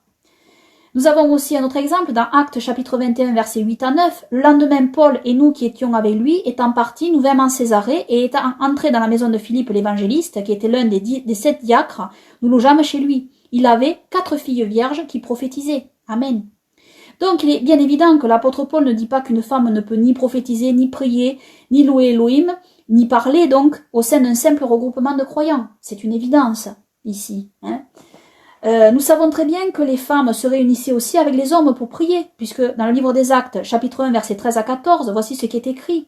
Nous avons aussi un autre exemple dans Actes chapitre 21 versets 8 à 9. Le lendemain, Paul et nous qui étions avec lui, étant partis, nous vîmes en Césarée et étant entrés dans la maison de Philippe l'évangéliste, qui était l'un des 7 diacres, nous logeâmes chez lui. Il avait 4 filles vierges qui prophétisaient. Amen. Donc il est bien évident que l'apôtre Paul ne dit pas qu'une femme ne peut ni prophétiser, ni prier, ni louer Elohim, ni parler donc au sein d'un simple regroupement de croyants. C'est une évidence ici. Nous savons très bien que les femmes se réunissaient aussi avec les hommes pour prier, puisque dans le livre des Actes, chapitre 1, versets 13 à 14, voici ce qui est écrit.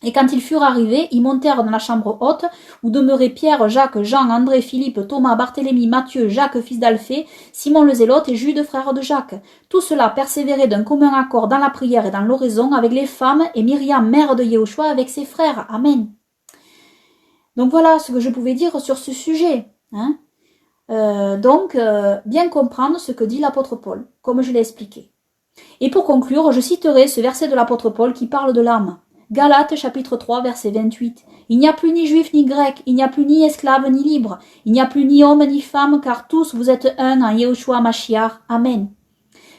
Et quand ils furent arrivés, ils montèrent dans la chambre haute, où demeuraient Pierre, Jacques, Jean, André, Philippe, Thomas, Barthélemy, Matthieu, Jacques, fils d'Alphée, Simon le Zélote et Jude, frère de Jacques. Tout cela persévérait d'un commun accord dans la prière et dans l'oraison avec les femmes, et Myriam, mère de Yahushua, avec ses frères. Amen. Donc voilà ce que je pouvais dire sur ce sujet. Bien comprendre ce que dit l'apôtre Paul, comme je l'ai expliqué. Et pour conclure, je citerai ce verset de l'apôtre Paul qui parle de l'âme. Galates chapitre 3 verset 28. Il n'y a plus ni juif ni grec, il n'y a plus ni esclave ni libre, il n'y a plus ni homme ni femme, car tous vous êtes un en Yahushua Mashiach. Amen.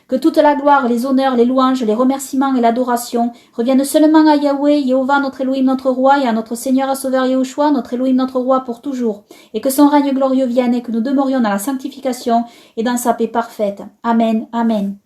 Que toute la gloire, les honneurs, les louanges, les remerciements et l'adoration reviennent seulement à Yahweh, Jéhovah, notre Elohim, notre roi, et à notre Seigneur et Sauveur Yahushua, notre Elohim, notre roi, pour toujours. Et que son règne glorieux vienne et que nous demeurions dans la sanctification et dans sa paix parfaite. Amen. Amen.